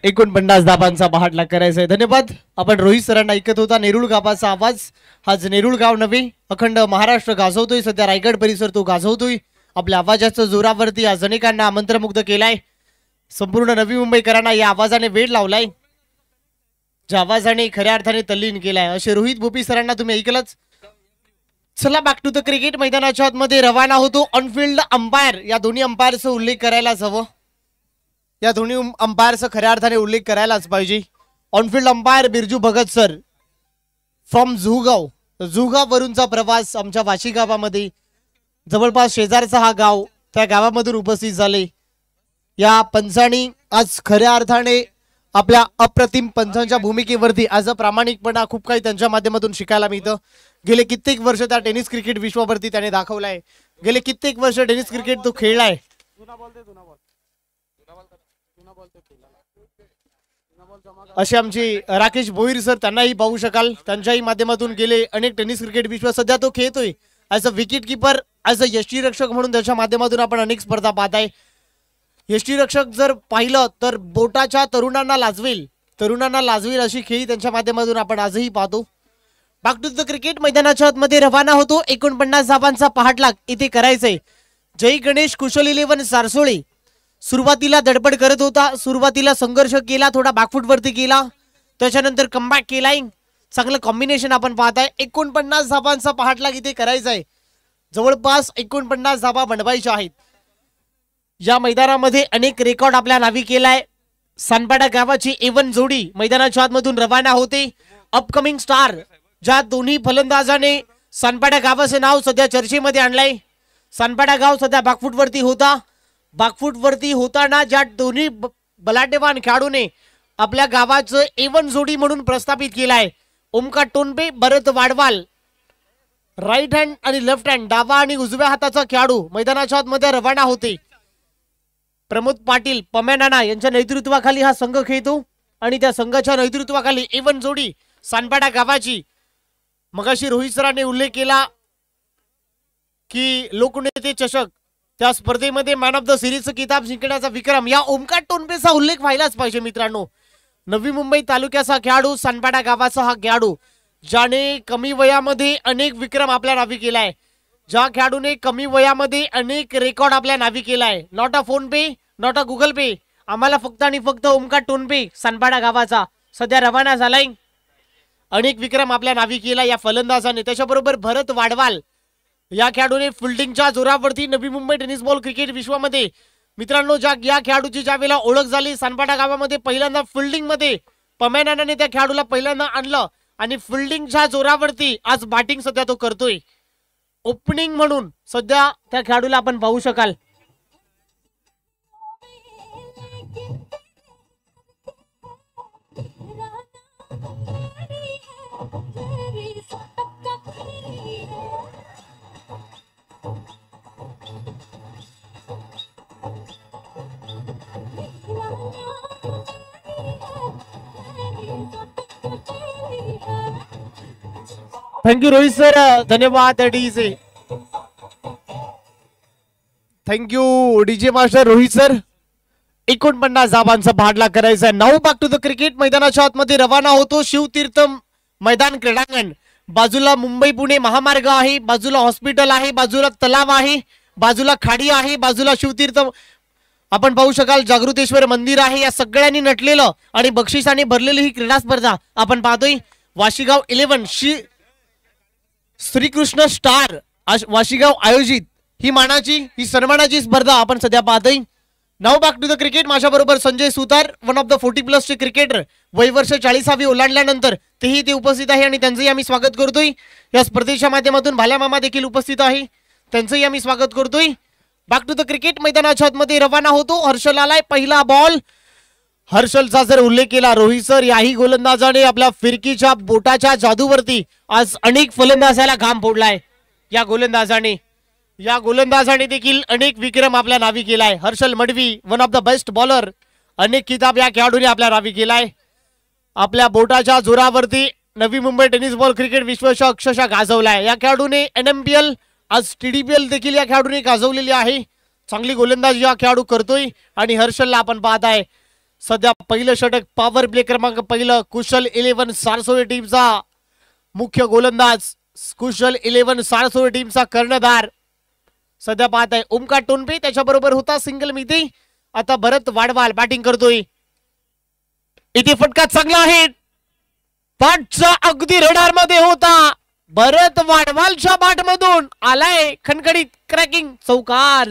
49 धाबांचा पहाटलाग करायचा आहे, धन्यवाद. आपण रोहित सरांना ऐकत होता. नेरुळ गावाचा आवाज, हाच नेरुळ गाव नव्हे, अखंड महाराष्ट्र गाजवतोय. सध्या रायगड परिसर तो गाजवतोय. आपल्या आवाजाच्या जोरावरती आज अनेकांना मंत्रमुग्ध केलाय. संपूर्ण नवी मुंबईकरांना या आवाजाने वेड लावलाय, ज्या आवाजाने खऱ्या अर्थाने तल्लीन केलाय. असे रोहित भोपी सरांना तुम्ही ऐकलंच. चला बॅक टू द क्रिकेट. मैदानाच्या आतमध्ये रवाना होतो. ऑनफिल्ड अंपायर, या दोन्ही अंपायरचा उल्लेख करायलाच हवं, या दोन्ही अंपायरचा खऱ्या अर्थाने उल्लेख करायलाच पाहिजे. On field umpire Birju Bhagat sir from Juhgaon, Juhgaon वरूनचा प्रवास आमच्या वाशी गावामध्ये, जवळपास शेजारचा हा गाव, त्या गावामधून उपस्थित झाले. या पंचांनी आज खऱ्या अर्थाने आपल्या अप्रतिम पंचांच्या भूमिकेवरती आज प्रामाणिकपणा खूप काही त्यांच्या माध्यमातून शिकायला मिळतं. गेले कित्येक वर्ष त्या टेनिस क्रिकेट विश्वावरती त्याने दाखवलाय. गेले कित्येक वर्ष टेनिस क्रिकेट तो खेळलाय. असे आमचे राकेश भोईर सर, त्यांनाही पाहू शकाल. त्यांच्याही माध्यमातून गेले अनेक टेनिस क्रिकेट विश्व सध्या तो खेळतोय. As a wicket keeper, as a यष्टीरक्षक म्हणून त्याच्या माध्यमातून आपण अनेक स्पर्धा पाहताय. यष्टीरक्षक जर पाहिलं तर बोटाच्या तरुणांना लाजवेल अशी खेळी त्यांच्या माध्यमातून आपण आजही पाहतो. Back to the cricket. मैदानाच्या आतमध्ये रवाना होतो. 49 धाबांचा पहाटलाग इथे करायचंय. जय गणेश कुशल 11 सारसोळे सुरुवातीला धडपड करत होता, सुरुवातीला संघर्ष केला, थोडा बॅकफूट वरती केला, त्याच्यानंतर कमबॅक केलाय. चांगलं कॉम्बिनेशन आपण पाहताय. 49 धाबांचा पहाटलाग इथे करायचा आहे. जवळपास 49 धाबा बनवायच्या आहेत. या मैदानामध्ये अनेक रेकॉर्ड आपल्या नावी केलाय. सानपाडा गावाची A1 जोडी मैदानाच्या आतमधून रवाना होते. अपकमिंग स्टार, ज्या दोन्ही फलंदाजाने सानपाडा गावाचं नाव सध्या चर्चेमध्ये आणलंय. सानपाडा गाव सध्या बॅकफूट वरती होता. बॅकफूट वरती होताना ज्या दोन्ही बलाढ्यवान खेळाडूने आपल्या गावाचं A1 जोडी म्हणून प्रस्थापित केलाय. ओमकार टोनबे, भरत वाडवाल, राईट हँड आणि लेफ्ट हँड, डावा आणि उजव्या हाताचा खेळाडू मैदानाच्या आतमध्ये रवाना होते. प्रमोद पाटील, पम्या नाना यांच्या नेतृत्वाखाली हा संघ खेळतो आणि त्या संघाच्या नेतृत्वाखाली A1 जोडी सानपाडा गावाची. मगाशी रोहित सरांनी उल्लेख केला की लोकनेते चषक, त्या स्पर्धेमध्ये मॅन ऑफ द सिरीजचा किताब जिंकण्याचा विक्रम या ओमकार टोनबेचा उल्लेख व्हायलाच पाहिजे मित्रांनो. नवी मुंबई तालुक्याचा खेळाडू, सानपाडा गावाचा हा खेळाडू, ज्याने कमी वयामध्ये अनेक विक्रम आपल्या नावी केलाय, ज्या खेळाडूने कमी वयामध्ये अनेक रेकॉर्ड आपल्या नावी केलाय. Not a PhonePe, not a Google Pay, आम्हाला फक्त आणि फक्त ओमकार टोनबे सानपाडा गावाचा सध्या रवाना झालाय. अनेक विक्रम आपल्या नावी केला या फलंदाजाने. त्याच्याबरोबर भरत वाडवाल या खेळाडूने फिल्डिंगच्या जोरावरती Navi Mumbai tennis ball cricket विश्वामध्ये मित्रांनो या खेळाडूची ज्या वेळेला ओळख झाली सानपाडा गावामध्ये, पहिल्यांदा फिल्डिंग मध्ये पम्या नानाने त्या खेळाडूला पहिल्यांदा आणलं आणि फिल्डिंगच्या जोरावरती आज बॅटिंग सध्या तो करतोय. ओपनिंग म्हणून सध्या त्या खेळाडूला आपण पाहू शकाल. थँक्यू रोहित सर, धन्यवाद DJ. Thank you DJ master Rohit sir. 49 धाबांचा भाडला करायचा आहे. Now back to the cricket. मैदानाच्या आतमध्ये रवाना होतो. शिवतीर्थ मैदान क्रीडांगण, बाजूला मुंबई पुणे महामार्ग आहे, बाजूला हॉस्पिटल आहे, बाजूला तलाव आहे, बाजूला खाडी आहे, बाजूला शिवतीर्थ आपण पाहू शकाल जागृतेश्वर मंदिर आहे या सगळ्यांनी नटलेलं आणि बक्षिसाने भरलेली ही क्रीडा स्पर्धा आपण पाहतोय. वाशीगाव 11 श्रीकृष्ण स्टार वाशीगाव आयोजित ही सन्मानाची स्पर्धा आपण सध्या पाहतोय. नाव बॅक टू द क्रिकेट. माझ्या बरोबर संजय सुतार, वन ऑफ द 40+ चे क्रिकेटर, वयवर्ष 40वी ओलांडल्यानंतर तेही ते उपस्थित आहे आणि त्यांचंही आम्ही स्वागत करतोय. या स्पर्धेच्या माध्यमातून भाल्या मामा देखील उपस्थित आहे, त्यांचंही आम्ही स्वागत करतोय. Back to the cricket. मैदानाच्या आतमध्ये रवाना होतो. हर्षल आलाय, पहिला बॉल. हर्षलचा जर उल्लेख केला रोहित सर, याही गोलंदाजाने आपल्या फिरकीच्या बोटाच्या जादूवरती आज अनेक फलंदाजाला घाम फोडलाय. या गोलंदाजाने देखील अनेक विक्रम आपल्या नावी केलाय. Harshal Madvi, one of the best bowler, अनेक किताब या खेळाडूने आपल्या नावी केलाय. आपल्या बोटाच्या जोरावरती Navi Mumbai tennis ball cricket विश्वचषक अक्षरशः गाजवलाय. या खेळाडूने NMPL, आज TDPL देखील या खेळाडूने गाजवलेली आहे. चांगली गोलंदाजी हा खेळाडू करतोय आणि हर्षलला आपण पाहताय सध्या पहिलं षटक, पॉवर प्ले क्रमांक पहिलं. कुशल 11 सारसोळे टीमचा मुख्य गोलंदाज, कुशल 11 सारसोळे टीमचा कर्णधार सध्या पाहताय. ओमकार टोनपे, त्याच्याबरोबर होता सिंगल मिती. आता भरत वाडवाल बॅटिंग करतोय. इथे फटका चांगला आहे, बॅटचा अगदी रडार मध्ये होता. भरत वाडवालच्या बॅट मधून आलाय खणखणीत क्रॅकिंग चौकार.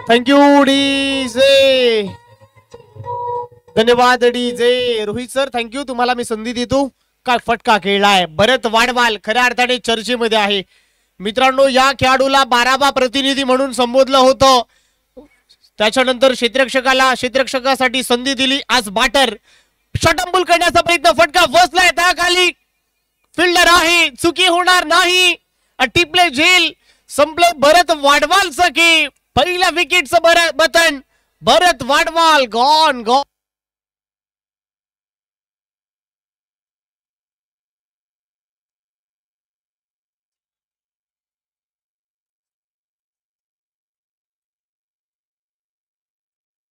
थँक्यू डीजे, धन्यवाद डीजे. रोहित सर थँक्यू, तुम्हाला मी संधी देतो. काय फटका खेळलाय भरत वाडवाल, खऱ्या अर्थाने चर्चेमध्ये आहे. मित्रांनो, या खेळाडूला 12वा प्रतिनिधी म्हणून संबोधलं होतं. त्याच्यानंतर क्षेत्ररक्षकासाठी संधी दिली. आज बॅटर शटंबुल करण्याचा प्रयत्न, फटका बसलाय त्याखाली. फिल्डर आहे, चुकी होणार नाही. टिपले झेल, संपले भरत वाडवालचं की पहिल्या विकेटचं button. Bharat Wadwal gone.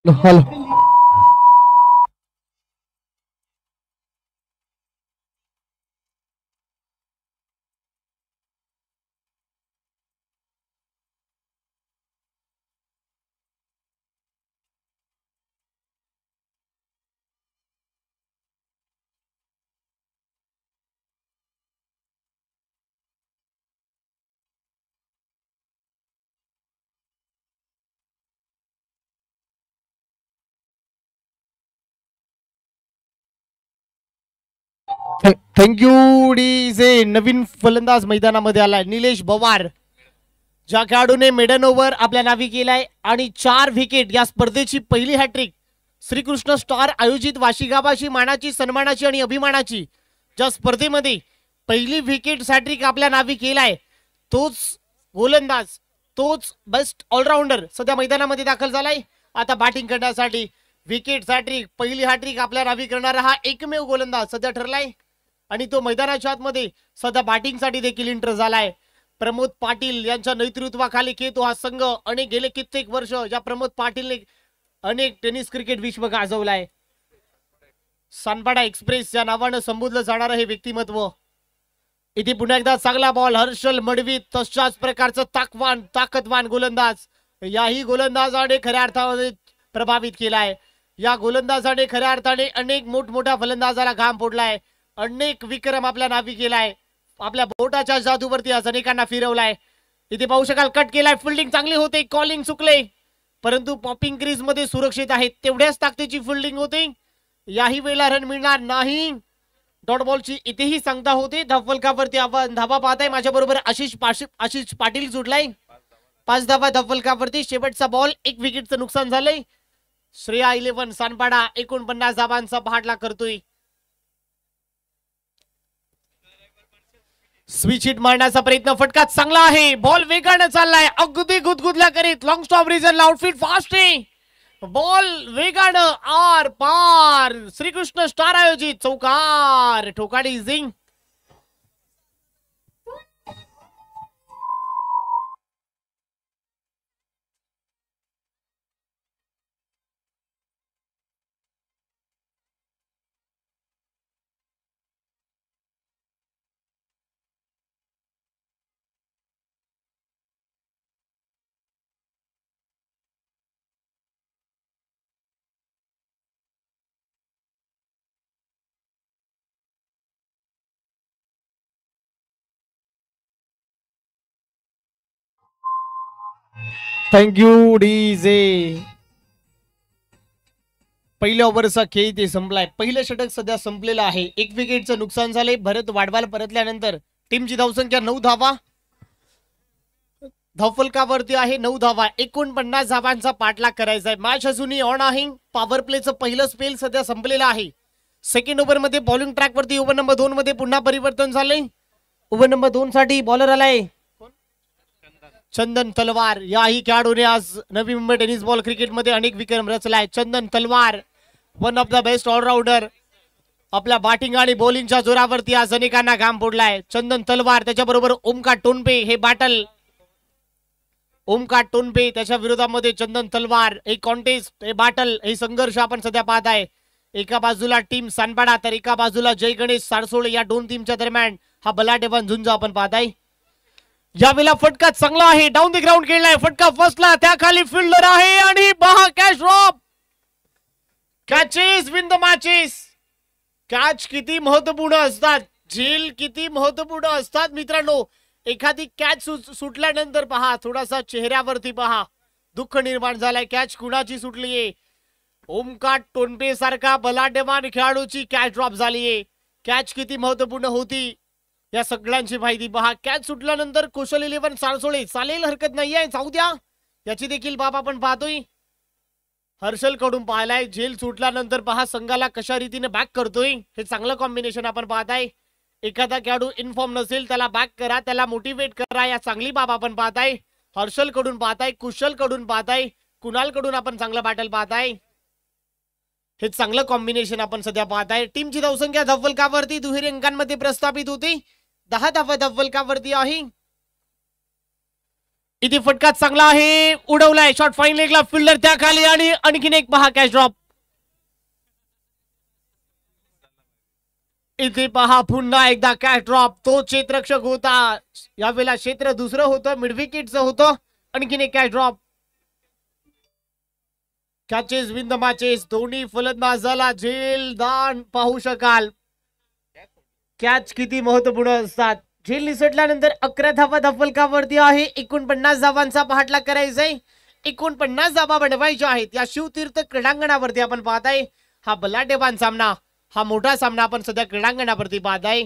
Hello, thank you DJ. नवीन फलंदाज मैदानामध्ये आलाय निलेश पवार, ज्या खेळाडूने मेडन ओव्हर आपल्या नावी केलाय आणि 4 विकेट. या स्पर्धेची पहिली हॅट्रिक, श्रीकृष्ण स्टार आयोजित वाशीगावाची मानाची, सन्मानाची आणि अभिमानाची ज्या स्पर्धेमध्ये पहिली विकेट हॅट्रिक आपल्या नावी केलाय, तोच गोलंदाज, तोच बेस्ट ऑलराऊंडर सध्या मैदानामध्ये दाखल झालाय. आता बॅटिंग करण्यासाठी विकेट हॅट्रिक, पहिली हॅट्रिक आपल्या नावी करणारा हा एकमेव गोलंदाज सध्या ठरलाय आणि तो मैदानाच्या आतमध्ये सध्या बॅटिंगसाठी देखील एंटर झालाय. प्रमोद पाटील यांच्या नेतृत्वाखाली खेळतो हा संघ. अनेक गेले कित्येक वर्ष ज्या प्रमोद पाटीलने अनेक टेनिस क्रिकेट विश्व गाजवलाय. सानपाडा एक्सप्रेस या नावानं संबोधलं जाणारं हे व्यक्तिमत्व. इथे पुन्हा एकदा चांगला बॉल. हर्षल मडवी तशाच प्रकारचं ताकदवान गोलंदाज. याही गोलंदाजाने खऱ्या अर्थाने प्रभावित केलाय. या गोलंदाजाने खऱ्या अर्थाने अनेक मोठमोठ्या फलंदाजाला घाम फोडलाय. अनेक विक्रम आपल्या नावी केलाय. आपल्या बोटाच्या जादूवरती आज अनेकांना फिरवलाय. इथे पाहू शकाल कट केलाय. फिल्डिंग चांगली होते, कॉलिंग चुकले, परंतु पॉपिंग क्रीज मध्ये सुरक्षित आहे. तेवढ्याच ताकदीची फिल्डिंग होते. याही वेळेला रन मिळणार नाही. डॉट बॉलची इथेही सांगता होते. धफलकावरती आपण धाबा पाहताय. माझ्या बरोबर आशिष पाटील सुटलाय. 5 धाबा धफलकावरती. शेवटचा बॉल, 1 विकेटचं नुकसान झालंय. श्रेया 11 सानपाडा 49 धाबांचा पहाटला करतोय. स्विच हिट मारण्याचा प्रयत्न, फटका चांगला आहे. बॉल वेगाने चाललाय, अगदी गुदगुदल्या करीत. लॉंग स्टॉप रिजन, आउटफीट फास्ट आहे. बॉल वेगानं आर पार. श्रीकृष्ण स्टार आयोजित चौकार. ठोकाडी झिंग. Thank you DJ. पहिल्या ओव्हरचा खेळ ते संपलाय. पहिलं षटक सध्या संपलेलं आहे. एक विकेटचं नुकसान झालंय. भरत वाडवाल परतल्यानंतर टीमची धावसंख्या 9 धावा. धावफलकावरती आहे 9 धावा. 49 धावांचा पाठलाग करायचा आहे. मॅच अजूनही ऑन आहे. पॉवर प्लेचं पहिलं स्पेल सध्या संपलेलं आहे. सेकंड ओव्हर मध्ये बॉलिंग ट्रॅक वरती ओव्हर नंबर 2 मध्ये पुन्हा परिवर्तन झालंय. ओव्हर नंबर 2 साठी बॉलर आलाय चंदन तलवार. याही खेळाडूने आज नवी मुंबई टेनिस बॉल क्रिकेटमध्ये अनेक विक्रम रचलाय. Chandan Talwar one of the best allrounder. आपल्या बॅटिंग आणि बॉलिंगच्या जोरावरती आज अनेकांना घाम फोडलाय. चंदन तलवार त्याच्याबरोबर ओमकार टोनपे. हे बॅटल ओमकार टोनपे त्याच्या विरोधामध्ये चंदन तलवार. एक कॉन्टेस्ट, हे बॅटल, हे संघर्ष आपण सध्या पाहत आहे. एका बाजूला टीम सानपाडा तर एका बाजूला जय गणेश सारसोळे. या दोन टीमच्या दरम्यान हा बलाढ्यवान झुंज आपण पाहताय. यावेळेला फटका चांगला आहे. डाऊन द ग्राउंड खेळलाय. फटका फसला. त्या खाली फिल्डर आहे आणि बहा catch drop. Catches win the matches. Catch किती महत्वपूर्ण असतात, झेल किती महत्वपूर्ण असतात मित्रांनो. एखादी कॅच सुटल्यानंतर पहा थोडासा चेहऱ्यावरती पहा दुःख निर्माण झालंय. कॅच कुणाची सुटलीये? ओमकार टोनपे सारखा बलाढ्यवान खेळाडूची कॅच ड्रॉप झालीये. कॅच किती महत्वपूर्ण होती या सगळ्यांची माहिती पहा. कॅच सुटल्यानंतर कुशल 11 सारसोळे. चालेल, हरकत नाहीये, जाऊ द्या. याची देखील बाब आपण पाहतोय. हर्षल कडून पाहिलाय. झेल सुटल्यानंतर पहा संघाला कशा रीतीने बॅक करतोय. हे चांगलं कॉम्बिनेशन आपण पाहताय. एखादा खेळाडू इन्फॉर्म नसेल त्याला बॅक करा, त्याला मोटिवेट करा. या चांगली बाब आपण पाहताय. हर्षल कडून पाहताय, कुशल कडून पाहताय, कुणाल कडून आपण चांगलं बॅटल पाहताय. हे चांगलं कॉम्बिनेशन आपण सध्या पाहताय. टीमची धावसंख्या धावफलकावरती दुहेरी अंकांमध्ये प्रस्थापित होती. 10 धावा धावफलकावरती आहे. इथे फटका चांगला आहे. उडवलाय शॉट फाईन लेगला. फिल्डर त्या खाली आणि आणखीन एक पहा कॅच ड्रॉप. इथे पहा पुन्हा एकदा कॅच ड्रॉप. तो क्षेत्ररक्षक होता. यावेळेला क्षेत्र दुसरं होतं, मिडविकेटचं होतं. आणखीन एक catch drop. Catches win the matches. दोन्ही फलंदाजाला झेल दान पाहू शकाल. कॅच किती महत्वपूर्ण असतात. झेल निसटल्यानंतर 11 धावा धावफलकावरती आहे. 49 धावांचा पाठलाग करायचा आहे. 49 धावा बनवायच्या आहेत. या शिवतीर्थ क्रीडांगणावरती आपण पाहताय. हा बलाढ्यवान सामना, हा मोठा सामना आपण सध्या क्रीडांगणावरती पाहताय.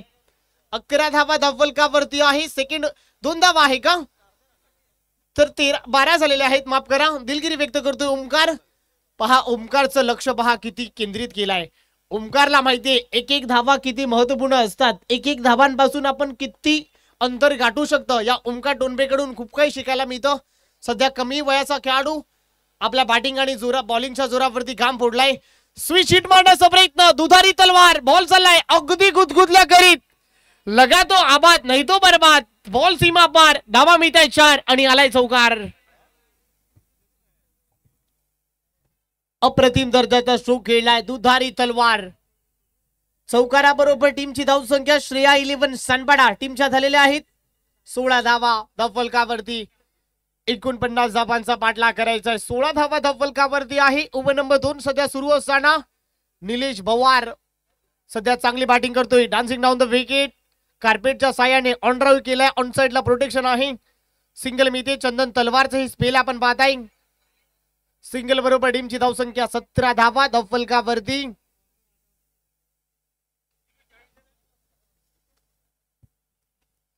11 धावा धावफलकावरती आहे. सेकंड 2 धावा आहे का, तर 12 झालेले आहेत. माफ करा, दिलगिरी व्यक्त करतोय ओमकार. पहा ओमकारचं लक्ष पहा किती केंद्रित केलाय. ओमकारला माहितीये एक एक धावा किती महत्वपूर्ण असतात. एक एक धावांपासून आपण किती अंतर गाठू शकतो. या ओमकार टोनपेकडून खूप काही शिकायला मिळतं. सध्या कमी वयाचा खेळाडू आपल्या बॅटिंग आणि बॉलिंगच्या जोरावरती घाम फोडलाय. स्विच हिट मारण्याचा प्रयत्न. दुधारी तलवार. बॉल चाललाय अगदी गुदगुदल्या करीत. लगा तो आबाद नाही तो बरबाद. बॉल सीमा पार. धावा मिळताय 4 आणि आलाय चौकार. अप्रतिम दर्जाचा स्ट्रोक खेळलाय दुधारी तलवार. चौकाराबरोबर टीमची धावसंख्या श्रेया 11 सानपाडा टीमच्या झालेल्या आहेत 16 धावा धावफलकावरती. 49 धावांचा पाठलाग करायचा आहे. 16 धावा धावफलकावरती आहे. ओव्हर नंबर 2 सध्या सुरू असताना निलेश भवार सध्या चांगली बॅटिंग करतोय. Dancing down the wicket. कार्पेटच्या साह्याने ऑन ड्राईव्ह केलाय. ऑन साइडला प्रोटेक्शन आहे. सिंगल मिळते. चंदन तलवारचं ही स्पेल आपण पाहताय. सिंगल बरोबर टीमची धावसंख्या 17 धावा धावफलकावरती.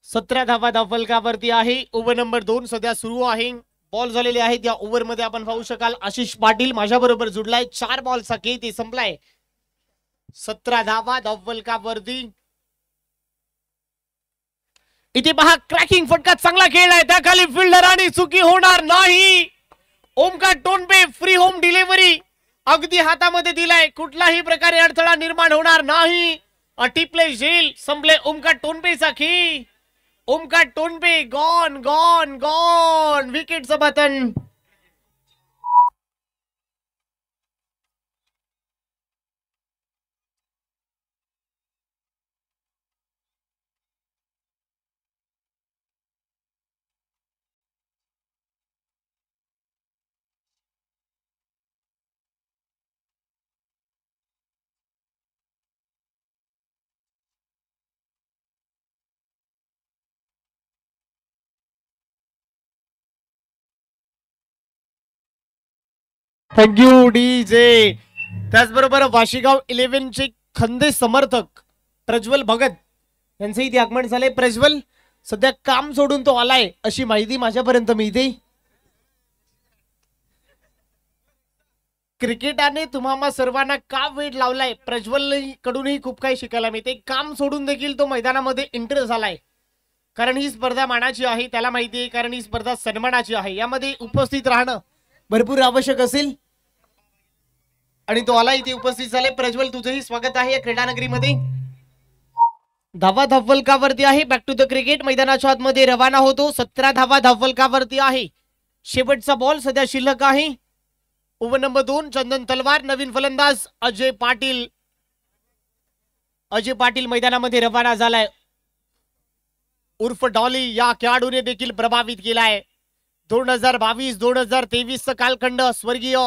सतरा धावा धावफलकावरती आहे. ओव्हर नंबर 2 सध्या सुरू आहे. बॉल झालेले आहेत या ओव्हर मध्ये आपण पाहू शकाल. आशिष पाटील माझ्या बरोबर जुडलाय. 4 बॉलचा खेळ ते संपलाय. 17 धावा धावफलकावरती. इथे पहा क्रॅकिंग फटका चांगला खेळलाय. त्या खाली फिल्डर आणि चुकी होणार नाही. Omkar Tonpe free home delivery अगदी हातामध्ये दिलाय. कुठलाही प्रकारे अडथळा निर्माण होणार नाही. अटिपले झेल संपले. ओमकार टोनपेचा खेळ. Omkar Tonpe gone gone gone. विकेटचं बटन. Thank you DJ. त्याचबरोबर वाशीगाव 11 चे खंदे समर्थक प्रज्वल भगत यांचंही इथे आगमन झालंय. प्रज्वल सध्या काम सोडून तो आलाय अशी माहिती माझ्यापर्यंत मिळते. क्रिकेटाने तुम्हाला सर्वांना का वेळ लावलाय प्रज्वल कडूनही खूप काही शिकायला मिळते. काम सोडून देखील तो मैदानामध्ये इंटरेस्ट झालाय कारण ही स्पर्धा मानाची आहे, त्याला माहिती आहे, कारण ही स्पर्धा सन्मानाची आहे. यामध्ये उपस्थित राहणं भरपूर आवश्यक असेल आणि तो आला इथे उपस्थित झाले. प्रज्वल तुझंही स्वागत आहे या क्रीडानगरीमध्ये. धावा धावफलकावरती आहे. बॅक टू द क्रिकेट मैदानाच्या आतमध्ये रवाना होतो. 17 धावा धावफलकावरती आहे. शेवटचा बॉल सध्या शिल्लक आहे. ओव्हर नंबर 2 चंदन तलवार. नवीन फलंदाज अजय पाटील. अजय पाटील मैदानामध्ये रवाना झालाय. उर्फ डॉली या खेळाडूने देखील प्रभावित केलाय. 2022-2023 चा कालखंड स्वर्गीय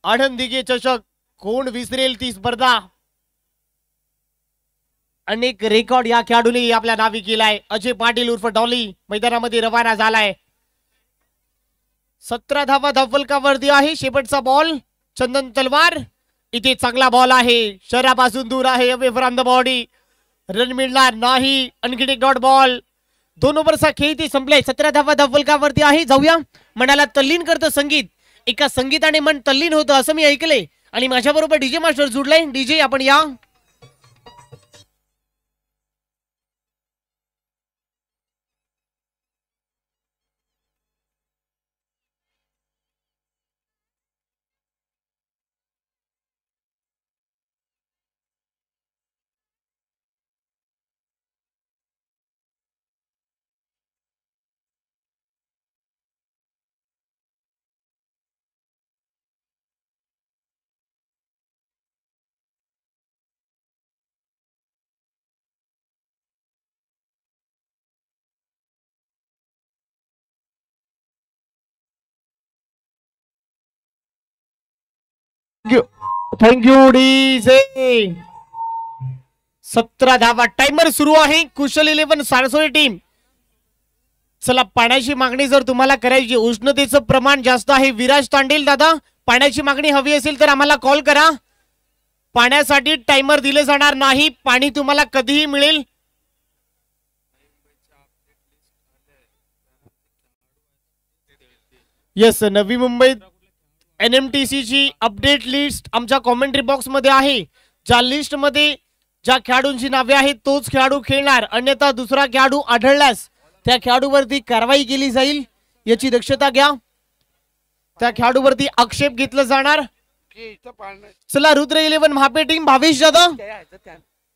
आनंदिगे चषक कोण विसरेल ती स्पर्धा. अनेक रेकॉर्ड या खेळाडूने आपल्या नावी केलाय. अजय पाटील उर्फ डॉली मैदानामध्ये रवाना झालाय. 17 धावा धावफलकावरती आहे. शेवटचा बॉल चंदन तलवार. इथे चांगला बॉल आहे, शरीरापासून दूर आहे, away from the body. Run मिळणार नाही. आणखी एक डॉट बॉल. 2 ओव्हरचा खेळ इथे संपलाय. 17 धावा धावफलकावरती आहे. जाऊया मनाला तल्लीन करतं संगीत. एका संगीताने मन तल्लीन होतं असं मी ऐकलंय आणि माझ्या बरोबर डीजे मास्टर जुडलाय. डीजे आपण या. Thank you DJ. 17 धावा. टाइमर सुरू आहे. कुशल 11 सारसोळी टीम. चला पाण्याची मागणी जर तुम्हाला करायची, उष्णतेचं प्रमाण जास्त आहे. विराज तांडेल दादा पाण्याची मागणी हवी असेल तर आम्हाला कॉल करा. पाण्यासाठी टाइमर दिले जाणार नाही. पाणी तुम्हाला कधीही मिळेल. येस, नवी मुंबईत NMTC ची अपडेट लिस्ट आमच्या कॉमेंट्री बॉक्स मध्ये आहे. ज्या लिस्ट मध्ये ज्या खेळाडूंची नावे आहेत तोच खेळाडू खेळणार. अन्यथा दुसरा खेळाडू आढळल्यास त्या खेळाडूवरती कारवाई केली जाईल, याची दक्षता घ्या. त्या खेळाडूवरती आक्षेप घेतला जाणार. चला रुद्र 11 महापे टीम. भावेश जाधव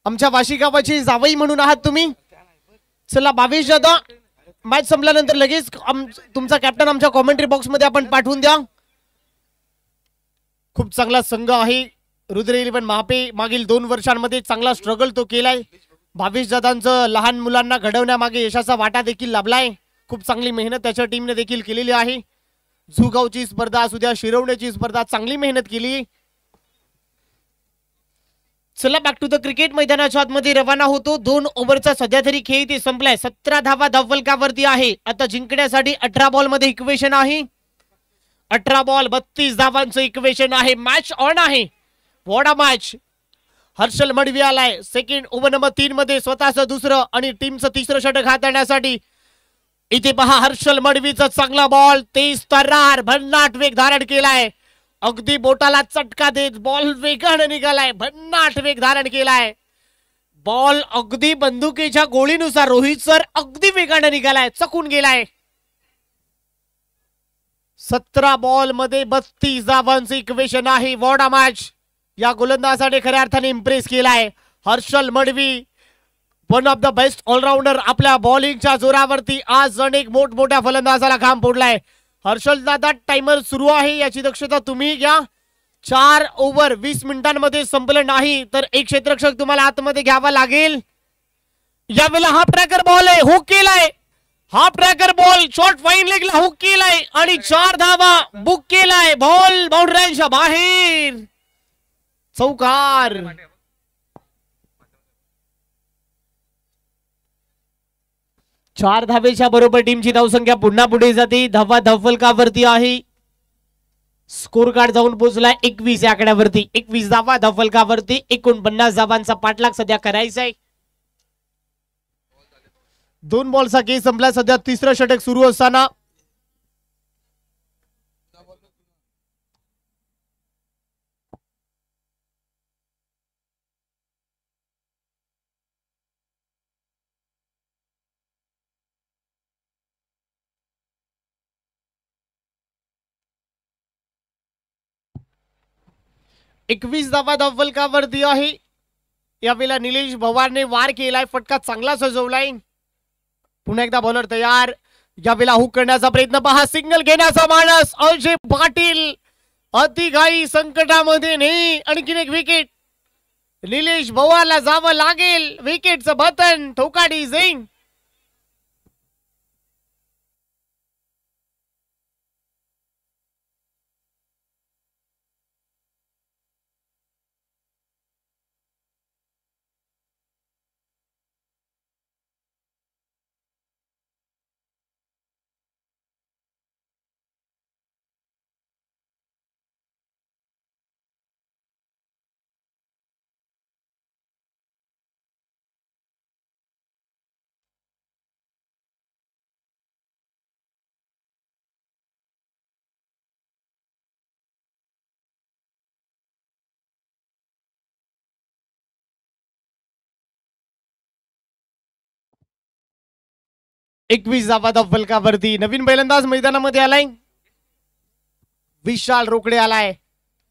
आमच्या वाशी गावाची जावई म्हणून आहात तुम्ही. चला भावेश जाधव मॅच संपल्यानंतर लगेच तुमचा कॅप्टन आमच्या कॉमेंट्री बॉक्स मध्ये आपण पाठवून द्या. खूप चांगला संघ आहे रुद्र 11 महापे. मागील 2 वर्षांमध्ये चांगला स्ट्रगल तो केलाय. भावेश दादांचं लहान मुलांना घडवण्यामागे यशाचा वाटा देखील लाभलाय. खूप चांगली मेहनत त्याच्या टीमने देखील केलेली आहे. झुगावची स्पर्धा असू द्या, शिरवण्याची स्पर्धा, चांगली मेहनत केली. चला बॅक टू द क्रिकेट मैदानाच्या आतमध्ये रवाना होतो. 2 ओव्हरचा सध्या तरी खेळ ते संपलाय. 17 धावा धावफलकावरती आहे. आता जिंकण्यासाठी 18 बॉल मध्ये इक्वेशन आहे. 18 बॉल 32 धावांचं इक्वेशन आहे. मॅच ऑन आहे. What a match. Harshal Madavi आलाय सेकंड ओव्हर नंबर 3 मध्ये स्वतःचं दुसरं आणि टीमचं तिसरं षटक हाताळण्यासाठी. इथे पहा हर्षल मडवीचा चांगला बॉल. 23 तर्रार भन्नाट वेग धारण केलाय. अगदी बोटाला चटका देत बॉल वेगाने निघालाय. भन्नाट वेग धारण केलाय. बॉल अगदी बंदुकीच्या गोळीनुसार रोहित सर अगदी वेगाने निघालाय, चकून गेलाय. 17 बॉल मध्ये 32 धावांचं इक्वेशन आहे. What a match. या गोलंदाजाने खऱ्या अर्थाने इम्प्रेस केलाय. Harshal Madvi one of the best allrounder. आपल्या बॉलिंगच्या जोरावरती आज अनेक मोठमोठ्या फलंदाजाला घाम फोडलाय. हर्षल दादा टाइमर सुरू आहे, याची दक्षता तुम्ही घ्या. 4 ओव्हर 20 मिनिटांमध्ये संपलं नाही तर एक क्षेत्ररक्षक तुम्हाला आतमध्ये घ्यावा लागेल. यावेळेला हाफ ट्रॅकर बॉल आहे, हुक केलाय. Half tracker ball short fine लेगला हुक केलाय आणि 4 धावा बुक केलाय. बॉल बाउंड्रीच्या बाहेर. चौकार. 4 धावेच्या बरोबर टीमची धावसंख्या पुन्हा पुढे जाते. धावा धावफलकावरती आहे. स्कोर कार्ड जाऊन पोहोचलाय 21 या आकड्यावरती. 21 धावा धावफलकावरती 49 धावांचा पाठलाग सध्या करायचा आहे. 2 बॉलचा खेळ संपला. सध्या तिसरं षटक सुरू असताना एकवीस धावा धावफलकावरती आहे. यावेळेला निलेश भवारने वार केलाय. फटका चांगला सजवलाय. पुन्हा एकदा बॉलर तयार. यावेळेला हुक करण्याचा प्रयत्न पहा. सिग्नल घेण्याचा मानस अजय पाटील. अतिघाई संकटामध्ये नाही. आणखीन एक विकेट. निलेश भवारला जावं लागेल. विकेटचं बटन ठोकाडी जाईन. एकवीस धावा धावफलकावरती. नवीन फलंदाज मैदानामध्ये आलाय. विशाल रोकडे आलाय.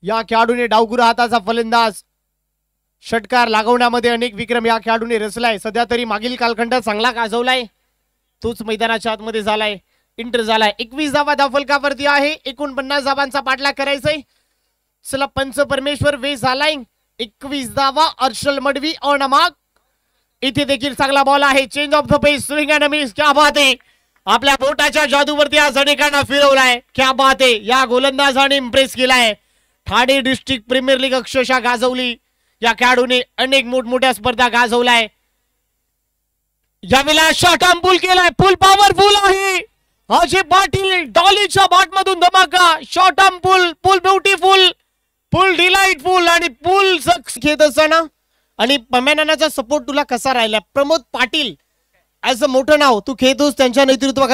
या खेळाडूने डावगुरा हाताचा फलंदाज. षटकार लागवण्यामध्ये अनेक विक्रम या खेळाडूने रचलाय. सध्या तरी मागील कालखंड चांगला गाजवलाय. तोच मैदानाच्या आतमध्ये झालाय. इंटर झालाय. 21 धावा धावफलकावरती आहे. 49 धावांचा पाठलाग करायचाय. चला पंच परमेश्वर वेस झालाय. 21 धावा. Arshal Madvi on mark. इथे देखील चांगला बॉल आहे. Change of the pace. Swing and miss. क्या बात आहे. आपल्या बोटाच्या जादूवरती आज अनेकांना फिरवलाय. क्या बात आहे. या गोलंदाजाने इम्प्रेस केलाय. ठाणे डिस्ट्रिक्ट प्रीमियर लीग अक्षरशः गाजवली. या खेळाडूने अनेक मोठमोठ्या स्पर्धा गाजवलाय. यावेळेला शॉर्ट आर्म पुल केलाय. पुल पॉवरफुल आहे. अजय पाटील डॉलीच्या बॅट मधून धमाका. Short arm pull. पुल ब्युटिफुल. पुल डिलाइटफुल. आणि पुल सक्स घेत असताना आणि पम्यानाचा सपोर्ट तुला कसा राहिला. प्रमोद पाटील ऍज अ मोठं नाव तू खेळतोस त्यांच्या नेतृत्वाखाली.